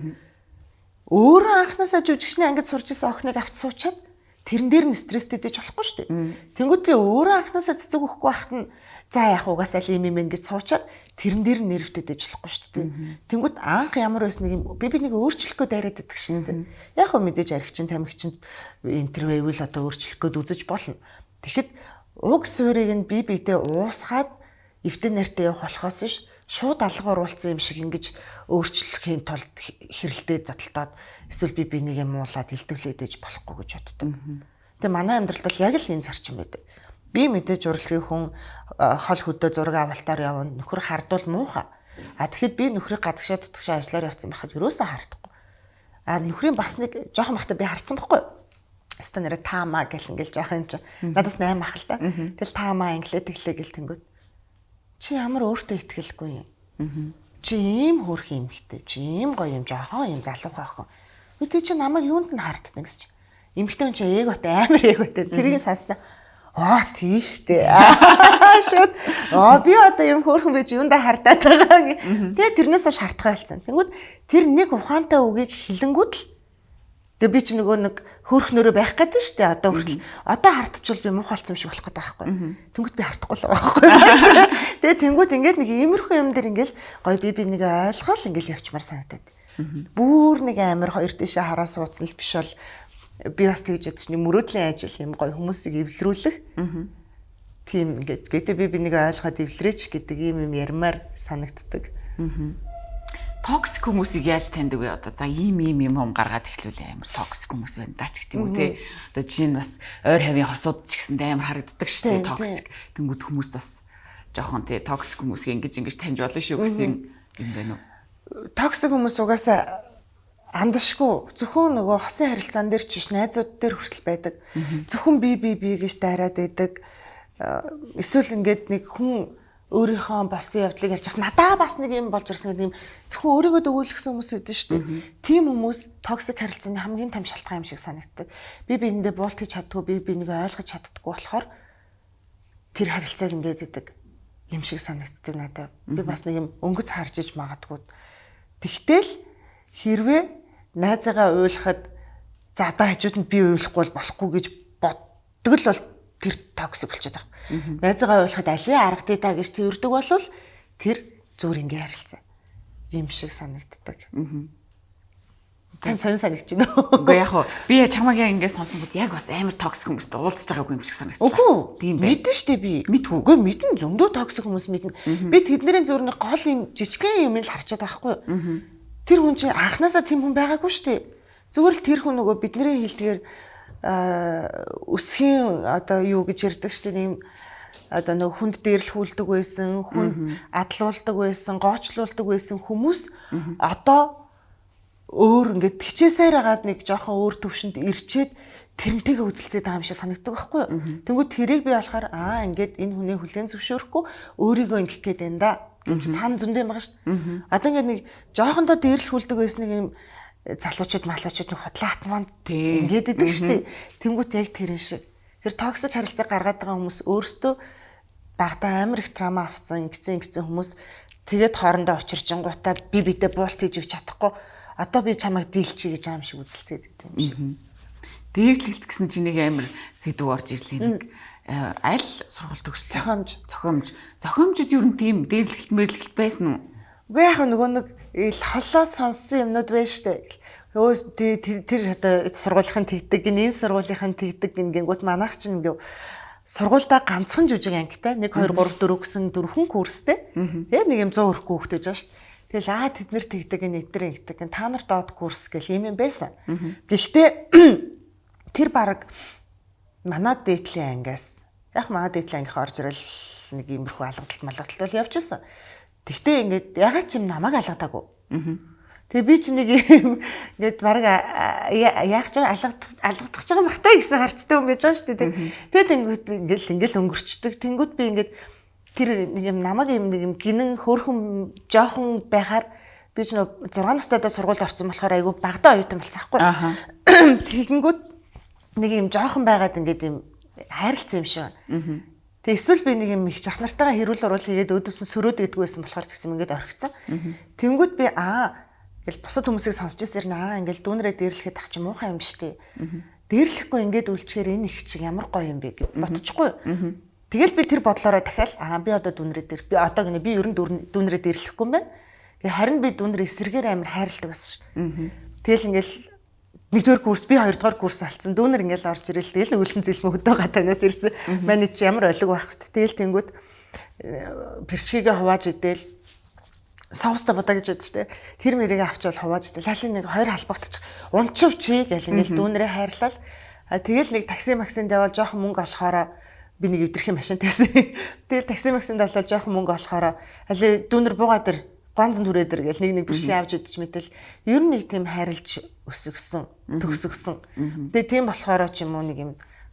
өөрөө анханасаа жүжигчний ангид сурч исэн охиныг авч суучаад тэрэн дээр нь стресстэй дэж болохгүй шүү дээ. Тэнгүүд би өөрөө анханасаа цэцэг өгөхгүй байхад нь за яах угаасаа л ийм ингэж суучаад тэрэн дээр нь нервтэй дэж болохгүй шүү дээ. Тэнгүүд анх ямар байсан нэг юм би нэг өөрчлөхгөө дайраад идэх шүү дээ. Яг хөө мэдээж архичин тамхичинд интервьювэл одоо өөрчлөх гээд үзэж болно. Тэгэхэд уг суурийг нь биедээ уусгаад эвдэн нартай явах болохоос ш шууд алга оруулсан юм шиг ингэж өөрчлөхийн тулд хэрэлдээ задлаад эсвэл би бинийг муулаад илтвлээд ээж болохгүй гэж боддог. Тэгээ манай амьдралд бол яг л энэ зарчим байдаг. Би мэдээж урлагийн хүн хол хөдөө зураг авалтаар явна. Нөхөр хардвал муухай. Тэгэхэд би нөхрийг гадагшаад төгшөө ажиллаар явсан байхад юусоо хардахгүй. Нөхрийн бас нэг жоохон бахта би харцсан байхгүй. Өстө нэрэ таамаа гэл ингээл жоох юм чи. Надаас 8 ах л да. Тэгэл таамаа инглээ тэглээ гэл тэнгүүд. Чи ямар өөртөө итгэлгүй юм. Чи ийм хөөрх юм хэлтэй. Чи ийм гоё юм жоохон юм залуухан охин. Үгүй чи намайг юунд нь харддаг гэж. Эмэгтэй хүн чи эготой амар эготой. Тэрийг сонсноо. Тийштэй. Шууд би одоо юм хөөрхөн байж юундаа хардаад байгаа гэ. Тэгээ тэрнээсээ шартгаа хэлсэн. Тэнгүүд тэр нэг ухаантай үгийг хэлэнгүүд л тэгээ би ч нөгөө нэг хөөрхнөрөө байх гэдэг штэ одоо хүртэл. Одоо хартчихвал би муухай болсон юм шиг болох гэдэг байхгүй. Тэнгүүд би хартахгүй л байгаа байхгүй. Тэгээ тэнгүүд ингээд нэг иймэрхүү юм дээр ингээл гоё би нэг ойлгоол ингээл явчмаар санагдаад. Бүр нэг амар хоёр дэшээ хараа суудсан л биш бол би бас тэгж ядчих нэг мөрөөдлийн ажил юм гоё хүмүүсийг эвлэрүүлэх. Тийм ингээд гэдэг би нэг ойлгоод эвлэрээч гэдэг юм ярмаар санагддаг. Токсик хүмүүсийг яаж таньдаг вэ одоо? За ийм юм гаргаад эхлүүлээ амар токсик хүмүүс байна даа ч гэх юм уу те. Одоо чинь бас ойр хавийн хосууд ч гэсэндээ амар харагддаг шүү дээ токсик. Тэнгүүд хүмүүс бас жоохон те токсик хүмүүсийг ингэж таньж болно шүү гэсэн юм байна уу? Токсик хүмүүс угаасаа андашгүй зөвхөн нөгөө хосын харилцаан дээр ч биш найзууд дээр хүртэл байдаг. Зөвхөн би гэж дайраад байдаг. Эсвэл ингээд нэг хүн өөрийнхөө босон явдлыг ярьж хах надаа бас нэг юм болж ирсэн гэдэг юм зөвхөн өөрийгөө дөгөөлгсөн хүмүүс үүдэн шүү дээ. Тийм хүмүүс токсик харилцааны хамгийн том шалтгаан юм шиг санагддаг. Би биендээ буулт хийж чаддгүй, би бинийг ойлгож чаддаггүй болохоор тэр харилцааг ингээд идэг юм шиг санагддаг надад. Би бас нэг юм өнгөц харж иж магадгүй. Тэгтэл хэрвээ найзаагаа уйлахад за одоо хажууд нь би уйлахгүй болохгүй гэж боддог л бол тэр токсик болчиход байгаа. Найзаагаа уйлахад алийн арга даа гэж тэрдэг болвол тэр зүгээр ингээ харилцаа юм шиг санагддаг. Тань сонь санагдаж байна уу? Үгүй яг би чамаагаа ингээ сонсонгод яг бас амар токсик хүмүүстэй уулзж байгаагүй юм шиг санагдсан. Үгүй тийм бай. Мэдэн штэ би. Мэдгүй. Үгүй мэдэн зөндөө токсик хүмүүс мэднэ. Би тэднэрийн зүгээр нэг гол юм жижигхэн юм л харчаад байхгүй юу? Тэр хүн чинь анханасаа тийм хүн байгаагүй штэ. Зүгээр л тэр хүн нөгөө бидний хэлдгээр өсхийн одоо юу гэж ярьдаг штэ нэм одоо нэг хүнд дээрлэхүүлдэг байсан, хүн адлуулдаг байсан, гоочлуулдаг байсан хүмүүс одоо өөр ингээд хичээсээр агаад нэг жоохон өөр төвшөнд ирчээд тэрнтэйгээ үзэлцээд байгаа юм шиг санагддаг байхгүй юу? Тэнгүүд тэрийг би болохоор ингээд энэ хүнээ хүлээн зөвшөөрөхгүй өөрийгөө ингэх гээд байна да. Энд цаана зөндөө юм байгаа шүү дээ. Одоо ингээд нэг жоохондоо дээрлэхүүлдэг байсан нэг юм залуучууд малуучууд нэг хотлоо хатманд ингээд идэг шүү дээ. Тэнгүүд яг тэрэн шиг. Тэр токсик харилцаа гаргаад байгаа хүмүүс өөрсдөө багтаа амар их трама авцсан ингэсэн хүмүүс тэгээд хоорондоо учирчингуудаа би бидээ буулт хийж өгч чадахгүй. Одоо би чамайг дийлчий гэж аим шиг үзэлцээд байдаг юм шиг. Дээрлэлт гэсэн чинь нэг амар сэдв орж ирлээ нэг аль сургууль төгссөн зохиомжууд юу нэг тийм дээрлэлт мэрлэлт байсан уу? Үгүй яг нөгөө нэг холоос сонссон юмнууд байна штэ. Өөс тэр одоо сургуулийнхын тэгдэг гин энэ сургуулийнхын тэгдэг гингүүд манайх чинь ингээ сургуультай ганцхан жүжиг ангитай 1 2 3 4 гэсэн 4 курстэй. Тэгээ нэг юм 100 хүрэхгүй хөхтэй жаа штэ. Тэгэл тэд нэр тэгдэг энэ эдгээр ингэдэг та нар доод курс гэл юм байсан. Гэхдээ тэр баг манай дээдлийн ангиас яг манай дээдлийн ангих орж ирэл нэг иймэрхүү алгадалт малгадалт бол явчихсан. Тэгтээ ингээд ягаад ч юм намайг алгадаагүй. Тэгээ би ч нэг юм ингээд баг яах ч алгадах ч байгаа махтай гэсэн харцтай юм байж байгаа шүү дээ. Тэгээ тэнгууд ингээл өнгөрчдөг. Тэнгууд би ингээд тэр нэг юм намайг юм нэг юм гинэн хөөрхөн жоохон байхаар би ч нэг 6 настайдаа сургуульд орсон болохоор айгүй багадаа оюутан болцсон байхгүй. Тэгэнгүүт нэг юм жоохон байгаад ингээд юм хайрлцсан юм шиг. Тэг эсвэл би нэг юм их жах нартайгаа хэрүүл уруул хийгээд өөдөөс нь сөрөөд идэггүй байсан болохоор тэгсэн ингээд орхицсан. Тэнгүүт би ингээл бусад хүмүүсийг сонсч ирсэн ингээл дүүнрээ дээрлэхэд ах чи муухай юм штэ. Дээрлэхгүй ингээд үлчээр энэ их чи ямар гоё юм бэ гэж бодчихгүй. Тэгэл би тэр бодлороо дахиад би одоо дүүнрээ дээр би одоо гинэ би ер нь дүүнрээ дээрлэхгүй юм байна. Тэгээ харин би дүүнрээ эсрэгээр амар хайрладаг байсан шүү дээ. Тэгэл ингээл 1-р курс би 2-р курс алдсан. Дүүнэр ингээл орж ирэл тэгэл өлөн зэлмө хөдөө гатанаас ирсэн. Манай чи ямар олиг байх вэ? Тэгэл тэнгүүд першигээ хувааж идэл соуста будаа гэж яддаг штэ. Тэр мэрийг авчвал хувааж дээ. Лалын нэг хоёр халбагдчих. Унчив чи гэл ингээл дүүнэрээ хайрлал. Тэгэл нэг такси максинд явал жоохон мөнгө олохороо би нэг өвдөрхийн машинтай байсан. Тэгэл такси максинд олоод жоохон мөнгө олохороо али дүүнэр буугаа дээр ганцхан түрээ дээр гэл нэг бэршиг авч идэж мэтэл ер нь нэг тийм хайрлж өсөгсөн, төгсөгсөн. Тэгээ тийм болохоор ч юм уу нэг юм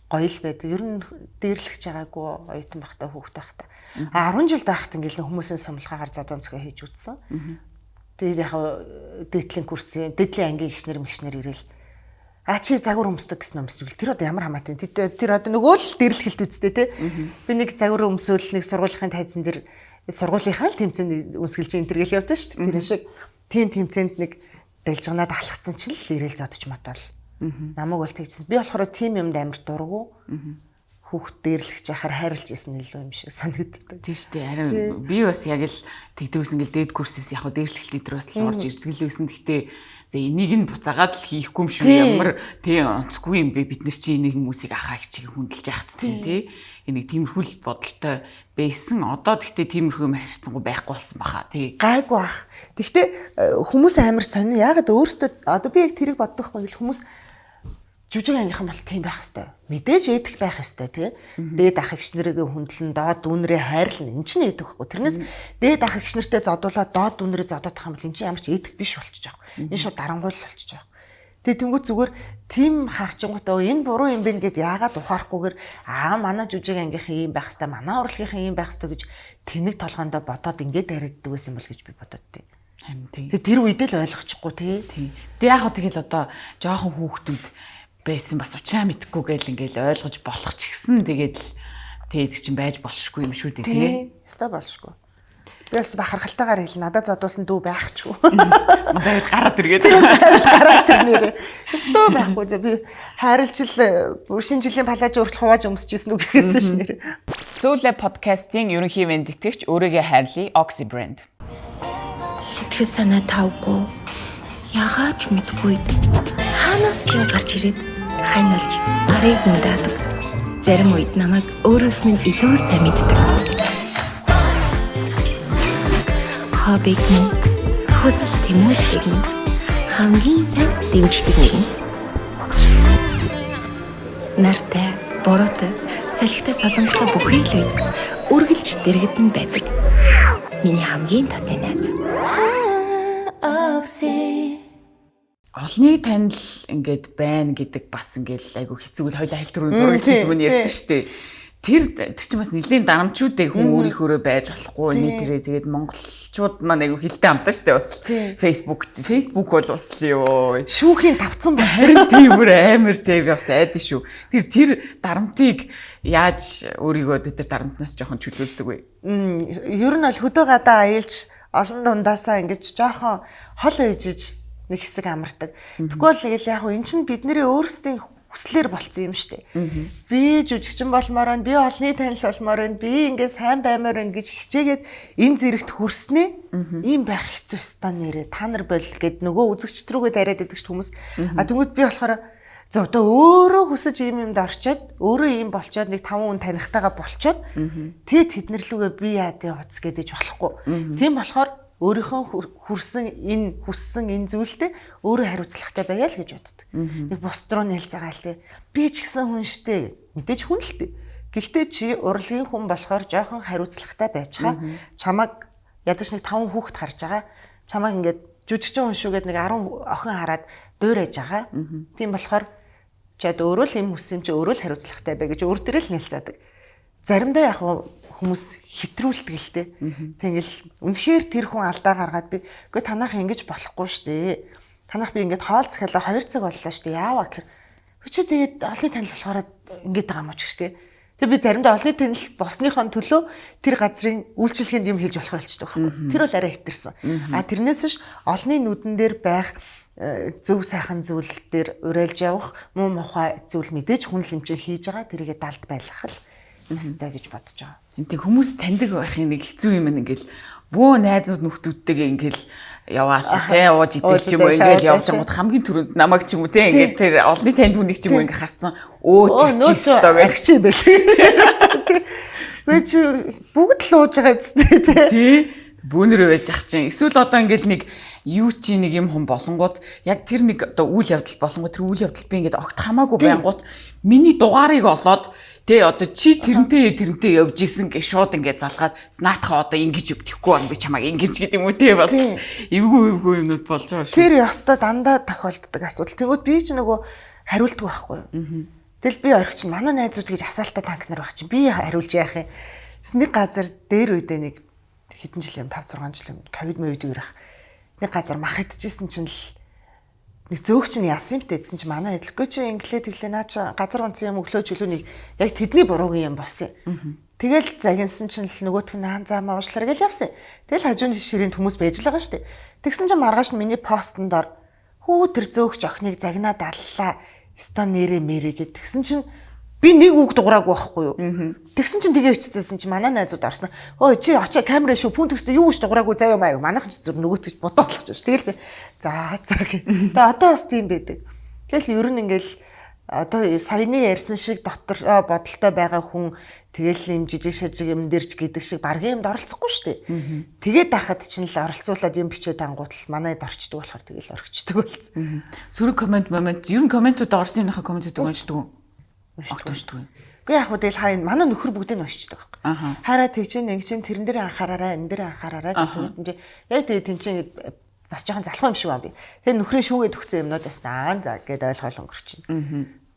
гоё л байдаг. Ер нь дээрлэх жагаагүй оюутан байхдаа хүүхэд байхдаа. 10 жил байхад ингээл хүмүүсийн сумлахаар зодон цогоо хийж үзсэн. Тэгээд яг дээдлийн курсын, дээдлийн ангийн гişнэр ирэл. Чи загвар өмсдөг гэсэн юм эсвэл тэр одоо ямар хамаатай. Тэр одоо нөгөө л дээрлэхэлт үсттэй те. Би нэг загвар өмсөөл нэг сургуулийн тайзан дээр сургуулийнхаа л тэмцээнд үсгэлж энэ төр гэл явдсан шүү дээ. Тэр шиг тийм тэмцээнд нэг дэлжганаад алхацсан чинь л ирээл зодож мотол. Намайг бол тэгчихсэн. Би болохоор тийм юмд амар дургу. Хүүхд дээрлэх жахаар хайрлж исэн илүү юм шиг санагддаг. Тийм шүү дээ. Харин би бас яг л тэгдэгсэн ингээл дээд курсээс яг дээрлэх лидер бас л орж ирцгэлээсэн. Гэхдээ энийг нь буцаагаад л хийхгүй юм шүү. Ямар тийм онцгүй юм бэ? Бид нар чи энийг хүмүүсийг ахаа хичээг хүндэлж яхад чинь тий. Энийг тиймэрхүү бодолтой байсан. Одоо тэгтээ тиймэрхүү юм харьцангуй байхгүй болсон баха тий. Гайгүй бах. Тэгтээ хүмүүс амар сонио. Ягаад өөрсдөө одоо би яг тэрийг боддог байхгүй л хүмүүс жүжиг ангийнхан бол тийм байх хэвээр. Мэдээж эдэх байх хэвээр тий. Дээд ах эгчнэрээ хүндлэн доод дүүнрээ хайрлна. Энд чинь эдэх байхгүй. Тэрнээс дээд ах эгчнэртэй зодуулаад доод дүүнрээ зодоодох юм бол энэ чинь ямар ч эдэх биш болчихж байгаа. Энэ шууд дарангуйл болчихж байгаа. Тэгээ тэнгуү зүгээр тийм харчингуудаа энэ буруу юм бэ гэд яагаад ухаарахгүйгээр манай жүжиг ангийнхан ийм байх хэвээр, манай урлагийнхан ийм байх хэвээр гэж тэнэг толгоондоо бодоод ингээд яриаддаг байсан бол гэж би бодод тий. Харин тий. Тэгээ тэр үедээ л ойлгочихгүй тий. Тэгээ яг хөө тэгэл одоо жоохон хүүхдүүд байсан бас учраа мэдхгүй гээл ингээл ойлгож болох ч гэсэн тэгээд л тэгээд чинь байж болшгүй юм шүү дээ тий. Өстой болшгүй. Би бас бахархалтайгаар хэл надад зодуулсан дүү байхчгүй. Байвал гараад иргээд. Гараад ирнээр. Өстой байхгүй за би хайрлж л шинэ жилийн палаж өөртөл хувааж өмсөжсэн үг гэхээсэн шнэр. Сүүлээ подкастын ерөнхий вендитгэгч өөрийгөө хайрлая Oxy brand. Сэтгэл санаа тавгүй. Ягаад ч мэдгүй. Хаанаас ч юм гарч ирээд хайнуулж арыг мэдээдэг. Зарим үед намайг өөрөөс минь илүү сайн мэддэг. Хоббиг минь хүсэл тэмүүлэлийг минь хамгийн сайн дэмждэг нэг. Нартай, бороотой, салхитай солонготой бүхий л үед үргэлж дэрэгдэн байдаг. Миний хамгийн татны найз. Олны танил ингээд байна гэдэг бас ингээл айгу хэцүү л хоёлаа хайлт руу зураг хийсэн юм ярьсан шүү дээ. Тэр чинь бас нэлийн дарамчуудыг хүн өөрийнхөөрөө байж болохгүй нэг тэрээ тэгээд монголчууд маань айгу хилтэй амтаа шүү дээ бас Facebook бол бас ёо Шүүхийн тавцсан байна. харин тиймэр амар тий би бас айдэн шүү. Тэр дарамтыг яаж өөрийгөө тэр дарамтнаас жоохон чөлөөлдөг вэ? Ер нь бол хөдөө гадаа аялж олон дундаасаа ингэж жоохон хол ээжиж нэг хэсэг амардаг. Тэгвэл яг энэ чинь бидний өөрсдийн хүслээр болцсон юм шүү дээ. Би жүжигчин болмоор байна, би олны танил болмоор байна, би ингээ сайн баймаар байна гэж хичээгээд энэ зэрэгт хүрснээ ийм байх хэцүү стан нэрээ та нар бол гэд нөгөө үзэгчд рүүгээ дараад идэг ш хүмүүс. Тэгвэл би болохоор за одоо өөрөө хүсэж ийм юмд орчоод өөрөө ийм болчоод нэг 5 хүн танихтайгаа болчоод тэгээд тэднэрлүүгээ би яа дээ уц гэдэж болохгүй. Тийм болохоор өөрийнхөө хүссэн энэ зүйлтэй өөрөө хариуцлагатай байя л гэж боддог. Нэг бус руу нэлцаагаал тий. Би ч гэсэн хүн штэ. Мэдээж хүн л тий. Гэхдээ чи урлагийн хүн болохоор жоохон хариуцлагатай байж байгаа. Чамаг ядаж нэг 5 хүүхэд харж байгаа. Чамаг ингээд жүжигчин хүн шүүгээд нэг 10 охин хараад дуурайж байгаа. Тийм болохоор чад өөрөө л юм хүссэн чи өөрөө л хариуцлагатай бай гэж өөр төрөө л нэлцаадаг. Заримдаа яг хүмүүс хитрүүлдэг л те. Тэгэл үнэхээр тэр хүн алдаа гаргаад би үгүй танах ингэж болохгүй штэ. Танах би ингэж хоол захиалаа 2 цаг боллоо штэ. Яаваа гэхээр би чи тэгээд олны танил болохоор ингэж байгаа юм ч гэжтэй. Тэгээ би заримдаа олны танил босныхон төлөө тэр газрын үйлчлэгэнд юм хийж болох болчтой байхгүй. Тэр бол арай хитэрсэн. Тэрнээс ш олны нүдэн дээр байх зөв сайхан зүйл дээр уриалж явах муу мухай зүйл мэдээж хүн лимчин хийж байгаа тэрийгэ далд байлгах л ёстой гэж бодож байгаа. Тэг хүмүүс таньдаг байхын нэг хэцүү юм ингээл бөө найзууд нөхдүүдтэйгээ ингээл яваал те ууж идэл ч юм уу ингээл явж байгууд хамгийн түрүүнд намайг ч юм уу те ингээд тэр олны танд хүнийг ч юм уу ингээ харцсан өө тэр чи өстөө гэж чи байл. Вэ чи бүгд л ууж байгаа үстэй те. Тий. бүүнэр байж ах чинь. Эсвэл одоо ингээл нэг юу чи нэг юм хүн болонгууд яг тэр нэг одоо үйл явдал болонгууд тэр үйл явдал би ингээд огт хамаагүй байнгут миний дугаарыг олоод тэгээ одоо чи тэрнтэй явж исэн гэж шууд ингээд залгаад наатахаа одоо ингэж өгдөхгүй байна би чамайг ингэж гэдэг юм уу те бас эвгүй юмнууд болж байгаа шүү. Тэр ёстой дандаа тохиолддог асуудал. Тэгвэл би ч нөгөө хариулдаг байхгүй юу? Тэгэл би орхич манай найзууд гэж асаалтаа танк нар байх чинь би хариулж яах юм. Нэг газар дээр үедээ нэг хэдэн жил юм 5 6 жил юм ковид мөвд үерах. Нэг газар мах идчихсэн чинь л нэг зөөгч нь яасан юм тэдсэн чинь манай эдлэхгүй чи инглээ тэглээ наа чи газар унцсан юм өглөө чөлөөнийг яг тэдний буруугийн юм болсон. Тэгэл загинсан чинь л нөгөөтг нь хаан заамаа уушлаа гэж явсан. Тэгэл хажууны ширээнд хүмүүс байж л байгаа шүү дээ. Тэгсэн чинь маргааш нь миний постнд ор хүү тэр зөөгч охиныг загнаад аллаа. Стон нэрэ мэрэ гэд тэгсэн чинь би нэг үг дуураагүй байхгүй юу. Тэгсэн чинь тэгээ ичсэн чинь манай найзууд орсон. Ой чи очоо камера шүү пүн төгсдөө юу ч дуураагүй заяа маяг манайх ч зүр нөгөөт гэж бодоолчих шүү. Тэгэл би за гэх. Тэгээ одоо бас тийм байдаг. Тэгэл ер нь ингээл одоо саяны ярьсан шиг дотор бодолтой байгаа хүн тэгэл юм жижиг шажиг юм дэрч гэдэг шиг баргийн юмд оролцохгүй шүү дээ. Тэгээд дахад чинь л оролцуулаад юм бичээд ангуутал манайд орчдөг болохоор тэгэл орчдөг болсон. Сөрөг комент ер нь комментууд орсон юмнахаа комментууд уншдаг уу? Уншдаг. Гэхдээ яг хөө тэгэл хаа манай нөхөр бүгдийг нь уншдаг байхгүй. Хараа тэг чинь ингэ чинь тэрэн дээр анхаараарай, энэ дээр анхаараарай гэх юм. Яг тэгээ тэн чинь бас жоохон залхуу юм шиг байна би. Тэгээ нөхрийн шүүгээд өгсөн юмнууд бас за гэдээ ойлгоол өнгөрчин.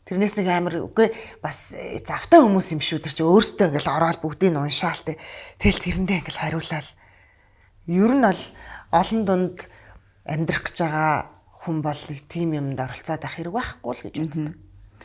Тэрнээс нэг амар үгүй бас завтай хүмүүс юм шүү. Тэр чи өөрсдөө ингээл ороод бүгдийг нь уншаал те. Тэгэл тэрэндээ ингээл хариулаад. Ер нь бол олон дунд амьдрах гэж байгаа хүн бол нэг тим юмд оролцоод авах хэрэг байхгүй л гэж боддог.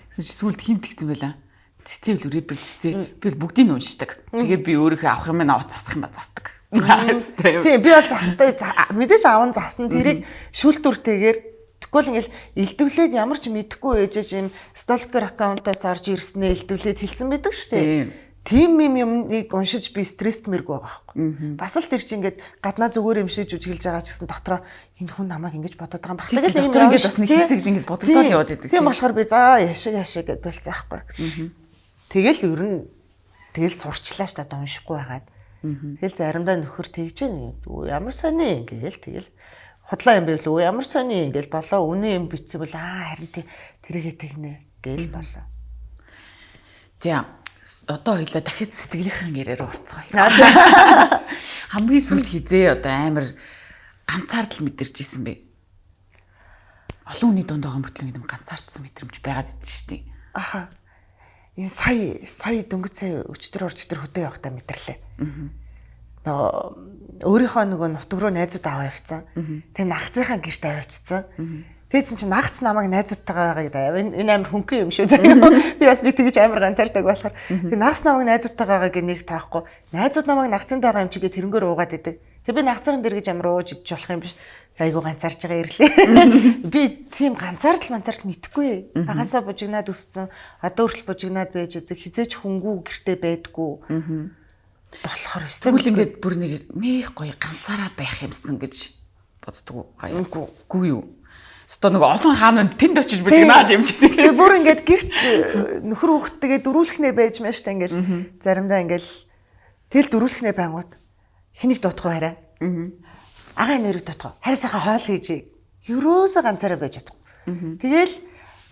Тэгсэн чи сүулт хинт гисэн байла. Цэцээ л рэпер цэцээ. Би бүгдийг нь уншдаг. Тэгээд би өөрийнхөө авах юм аваад засах юм ба засдаг. Тийм би бол застай мэдээж аав нь засан тэрийг шүүлтүртэйгээр тэгвэл ингээл илдвлээд ямар ч мэдэхгүй ээжэж юм сталкер аккаунтаас орж ирснээ илдвлээд хэлсэн байдаг шүү дээ. Тийм юмыг уншиж би стресстмэргүй байгаа байхгүй. Бас л тэр чинь ингээд гаднаа зүгээр юм шиг жүжиглж байгаа ч гэсэн дотроо энэ хүн намайг ингэж бодоод байгаа юм байна. Тэгэхээр дотроо ингээд бас нэг хэсэг ингэж бодогдоод яваад байдаг. Тийм болохоор би за яшиг гэж болцсон байхгүй. Тэгэл ер нь тэгэл сурчлаа ш та уншихгүй байгаад. Тэгэл заримдаа нөхөр тэгж ямар сони ингээл тэгэл худлаа юм байв лөө ямар сони ингээл болоо үнэн юм бичсэн бол харин тэрийгэ тэгнэ гээл болоо. За одоо хоёлаа дахиад сэтгэлийнхэн яриараа орцгоё. Хамгийн сүүлд хизээ одоо амар ганцаардл мэдэрч исэн бэ. Олон хүний дунд байгаа мөртлөө юм ганцаардсан мэдрэмж байгаад идэв шүү дээ. Аха. Энэ сая дөнгөж сая өчтөр хөдөө явахтаа мэдэрлээ. Өөрийнхөө нөгөө нутг руу найзууд аваа явцсан. Тэгээ нагцынхаа гэрт аваачсан. Тэгсэн чинь нагц намайг найзуудтайгаа байгаа гэдэг. Энэ амар хөнгөн юм шүү заяа. Би бас нэг тэгж амар ганцаардаг болохоор. Тэгээ нагц намайг найзуудтайгаа байгаа нэг таахгүй. Найзууд намайг нагцанд байгаа юм чигээ тэрнгөр уугаад идэг. Тэгээ би нагцын дээр гэж амар ууж идэж болох юм биш. Айгу ганцаарч байгаа ирлээ. Би тийм ганцаардл мэдхгүй. Багасаа бужигнаад өссөн. Одоо хүртэл бужигнаад байж идэг. Хизээч хөнгүү гэртээ байдгүй. Болохоор эсвэл ингээд бүр нэг гоё ганцаараа байх юмсан гэж боддог уу? Үгүй юу. Sto нэг олон хаан тэнд очиж бужигнаад юм чи. Тэгээ бүр ингээд гэрт нөхөр хүүхдтэйгээ дөрүүлэхнээ байж маш та ингээд заримдаа ингээд тэл дөрүүлэхнээ байнгут хэнийг дутах вэ хараа. Агаа нэрийг дутах. Харисахаа хоол хийж ерөөсө ганцаараа байж чадахгүй. Тэгэл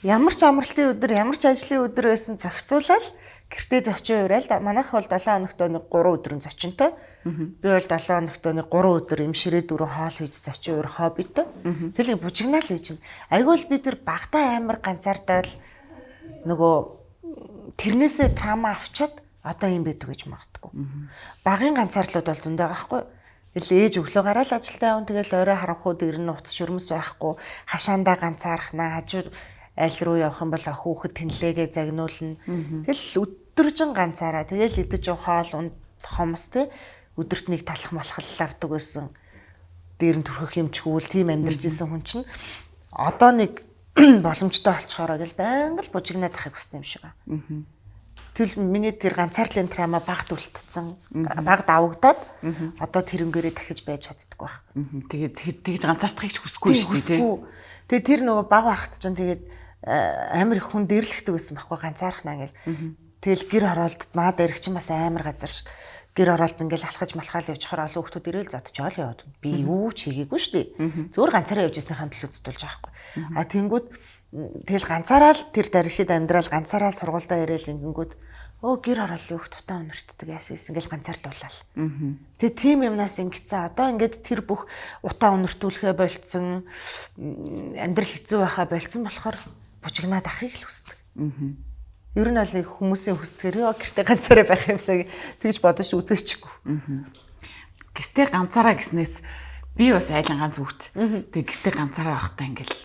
ямар ч амралтын өдөр, ямар ч ажлын өдөр байсан зохицуулаад гэртээ зочин уурал манайх бол 7 хоногт нэг 3 өдрийн зочинтой. Би бол 7 хоногт нэг 3 өдөр имширээ дөрөв хоол хийж зочин уур хоббитой. Тэгэл бужигнаал хийж байна. Айгуул би тэр багтаа амар ганцаардаал нөгөө тэрнээсээ трама авчаад одоо юм байдаг гэж магадгүй. Багын ганцаарлууд бол зөндөө байхгүй. Тэгэл ээж өглөө гараал ажилдаа явна. Тэгэл орой харанхууд ирнэ утас шүрмэс байхгүй. Хашаандаа ганцаархнаа. Хажуу аль руу явах юм бол хүүхэд тэнлээгээ загнуулна. Тэгэл өдөржин ганцаараа тэгэл идэж хоол унд хомс те өдөрт нэг талах малхал авдаг байсан. Дээр нь төрхөх юмчгүүл тийм амьдарч исэн хүн чинь одоо нэг боломжтой болчихороо гэл байнга л бужигнаад ахыг хүссэн юм шиг байна. Тэгэл миний тэр ганцаарлын трама багт үлдсэн. Баг давагдаад одоо тэрнгээрээ дахиж байж чаддаггүй байх. Тэгээд тэгж ганцаардахыг ч хүсэхгүй шүү дээ тий. Тэгээд тэр нөгөө баг багт чинь тэгээд амар их хүн дэрлэгдэг байсан байхгүй ганцаархнаа гэл. Тэгэл гэр хороолт маа дээрх чинь бас амар газар шиг. гэр оролт ингээл алхаж малхаал явж хахаар олон хүмүүс ирээл задчихаал яваад. Би юу ч хийгээгүй шүү дээ. Зүгээр ганцаараа явж ирснийхаа төлөө зүтүүлж байгаа байхгүй. А тэнгүүд тэгэл ганцаараа л тэр дарихад амьдрал ганцаараа сургуультай ирээл ингэнгүүд гэр ороолын бүх тутаа өнөртдөг яасан ингээл ганцаар дуулаад. Тэгээ тийм юмнаас ингэсэн одоо ингээд тэр бүх утаа өнөртүүлэхэ болцсон амьдрал хэцүү байхаа болцсон болохоор бужигнаад ахыг л хүсдэг. Ер нь аль хүмүүсийн хүсдэгээр гэртээ ганцаараа байх юмсаа тэгж бодож үзээчгүй. Гэртээ ганцаараа гэснээс би бас айлан ганц хүүхд. Тэгээ гэртээ ганцаараа байхдаа ингээл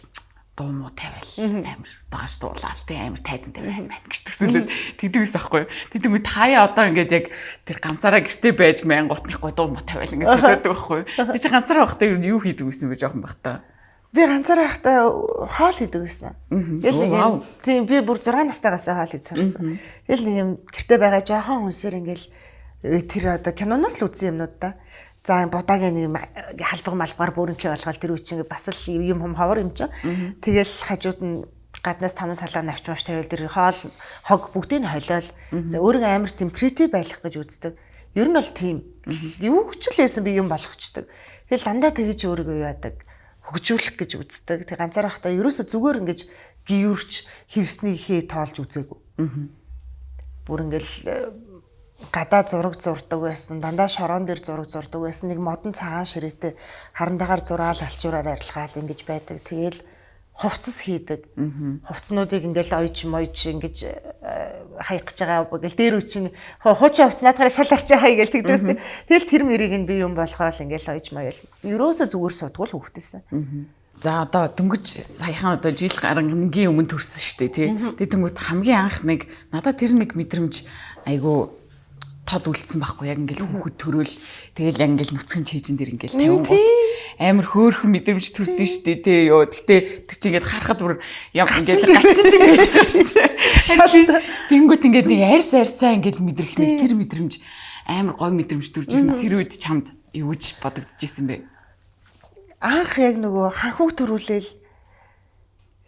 дуу муу тавиал амар дагаж дуулаад тий амар тайзан тавиал байна гэж төсөөлөд тэгдэгс байхгүй. Тэгдэггүй таяа одоо ингээд яг тэр ганцаараа гэртээ байж мянгуутныхгүй дуу муу тавиал ингээд солиордог байхгүй. Би чи ганцаараа байхдаа юу хийдэг гэсэн бэ жоохон бахта. Би ганцаараа байхдаа хоол хийдэг байсан. Тийм би бүр 6 настайгаас хоол хийж сурсан. Тэгэл нэг юм гэртээ байгаа жоохон хүнсээр ингээл тэр одоо киноноос л үзсэн юмнууд да. За будагийн нэг халбаг малбаар бүрэнхий болгоод тэр үчиг бас л юм ховор юм чинь. Тэгэл хажууд нь гаднаас 5 салаа навч маш тавиал тэр хоол хог бүгдийг нь холиол. За өөрийгөө амар тийм креатив байх гэж үздэг. Ер нь бол тийм юу ч л байсан би юм болгочдөг. Тэгэл дандаа тэгэж өөрийгөө яадаг. Хөгжүүлэх гэж үздэг. Тэг ганцаараа хата ерөөсө зүгээр ингэж гівэрч хевсний хээ тоолж үзээгүй. Бүр ингээл гадаа зураг зурдаг байсан. Дандаа шорон дээр зураг зурдаг байсан. Нэг модон цагаан ширээтэй харандагаар зураал алчуураар арилгаал ингэж байдаг. Тэгээл хувцас хийдэг. Хувцнуудыг ингээл ойж мойж ингэж хаях гэж байгаа гэл дээр үчин хуучин хувцс наадахаар шал арчаа хай гэл тэгдээс. Тэгэл тэр мэрийг нь би юм болохоол ингээл ойж моёл. Ерөөсө зүгээр суудгуул хөвгтэйсэн. За одоо дөнгөж саяхан одоо жил гарангийн өмнө төрсөн шүү дээ тий. Тэгээ тэнгууд хамгийн анх нэг надад тэр нэг мэдрэмж айгу тод үлдсэн байхгүй яг ингээл хүүхэд төрөөл тэгэл яг ингээл нүцгэн чэйжин дэр ингээл 50 гут амар хөөрхөн мэдрэмж төрдөн штэ тий ёо гэтээ тэр чи ингээд харахад бүр яг ингээл гачиж юм байж байгаа штэ тэнгууд ингээд нэг арьсаа ингээл мэдрэх нэг тэр мэдрэмж амар гой мэдрэмж төржсэн тэр үед чамд юу гэж бодогдож исэн бэ анх яг нөгөө ханхуг төрүүлээл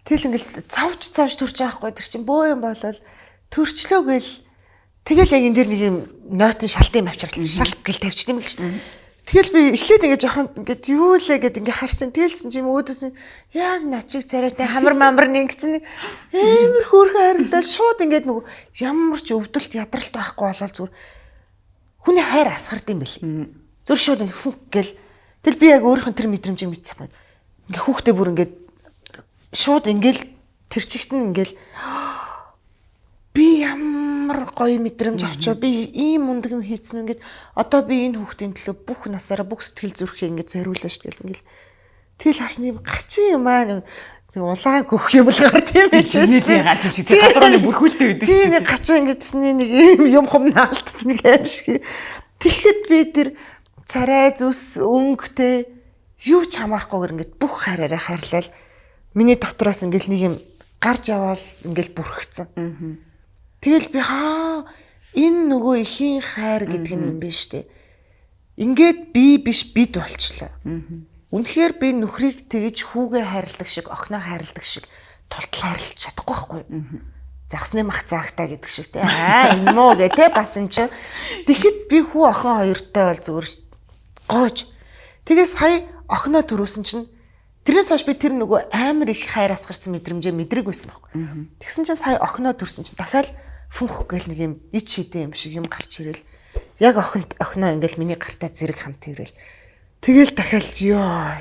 тэгэл ингээл цавж төрж байгаа байхгүй тэр чин бөө юм болол төрчлөө гээл тэгэл яг энэ дэр нэг юм нойтын шалтын авчрал шалт гэл тавьчих юм л шүү дээ. Тэгэл би эхлээд ингээ жоохон ингээд юу лээ гэд ингээ харсан. Тэгэлсэн чим өөдөөс нь яг начиг царайтай хамар мамар нэгцэн амар хөөрхөн харагдаад шууд ингээд нөгөө ямар ч өвдөлт ядралт байхгүй болол зүгээр хүний хайр асгард юм бэл. Зүр шууд ингээ фүнк гэл тэгэл би яг өөрийнх нь тэр мэдрэмжийг мэдсэн юм. Ингээ хүүхдээ бүр ингээд шууд ингээл тэр чигт нь ингээл би ямар гоё мэдрэмж авчаа би ийм мундаг юм хийцэн ингээд одоо би энэ хүүхдийн төлөө бүх насаараа бүх сэтгэл зүрхээ ингээд зориулна шүү дээ ингээл тэгэл хашны гачин юм аа нэг улаан гөх юм л гар тийм биш шүү дээ гач юм шиг тэр гадрууны бүрхүүлтэй байдаг шүү дээ тийм гачин ингээд нэг юм хум наалтц нэг аим шиг тэгэхэд би тэр царай зүс өнгөтэй юу ч хамаарахгүйгээр ингээд бүх хайраараа хайрлал миний дотроос ингээд нэг юм гарч яваал ингээд бүрхэгцэн тэгэл би энэ нөгөө ихийн хайр гэдэг нь юм биш үү? Ингээд би биш бид болчлоо. Үнэхээр би нөхрийг тэгж хүүгээ хайрладаг шиг, охиноо хайрладаг шиг тултал хайрлаж чадахгүй байхгүй юу? Загсны мах заагтаа гэдэг шиг те. Энэ муу гэ те бас юм чи. Тэгэхэд би хүү охин хоёртой бол зүгээр гоож. Тэгээ сая охиноо төрүүлсэн чинь тэрнээс хойш би тэр нөгөө амар их хайр асгарсан мэдрэмжээ мэдрэг байсан байхгүй. Тэгсэн чинь сая охиноо төрсөн чинь дахиад фүнх гэл нэг юм ич шидэ юм шиг юм гарч ирэл яг охиноо ингээл миний гартаа зэрэг хамт ирэл тэгэл дахиад ёо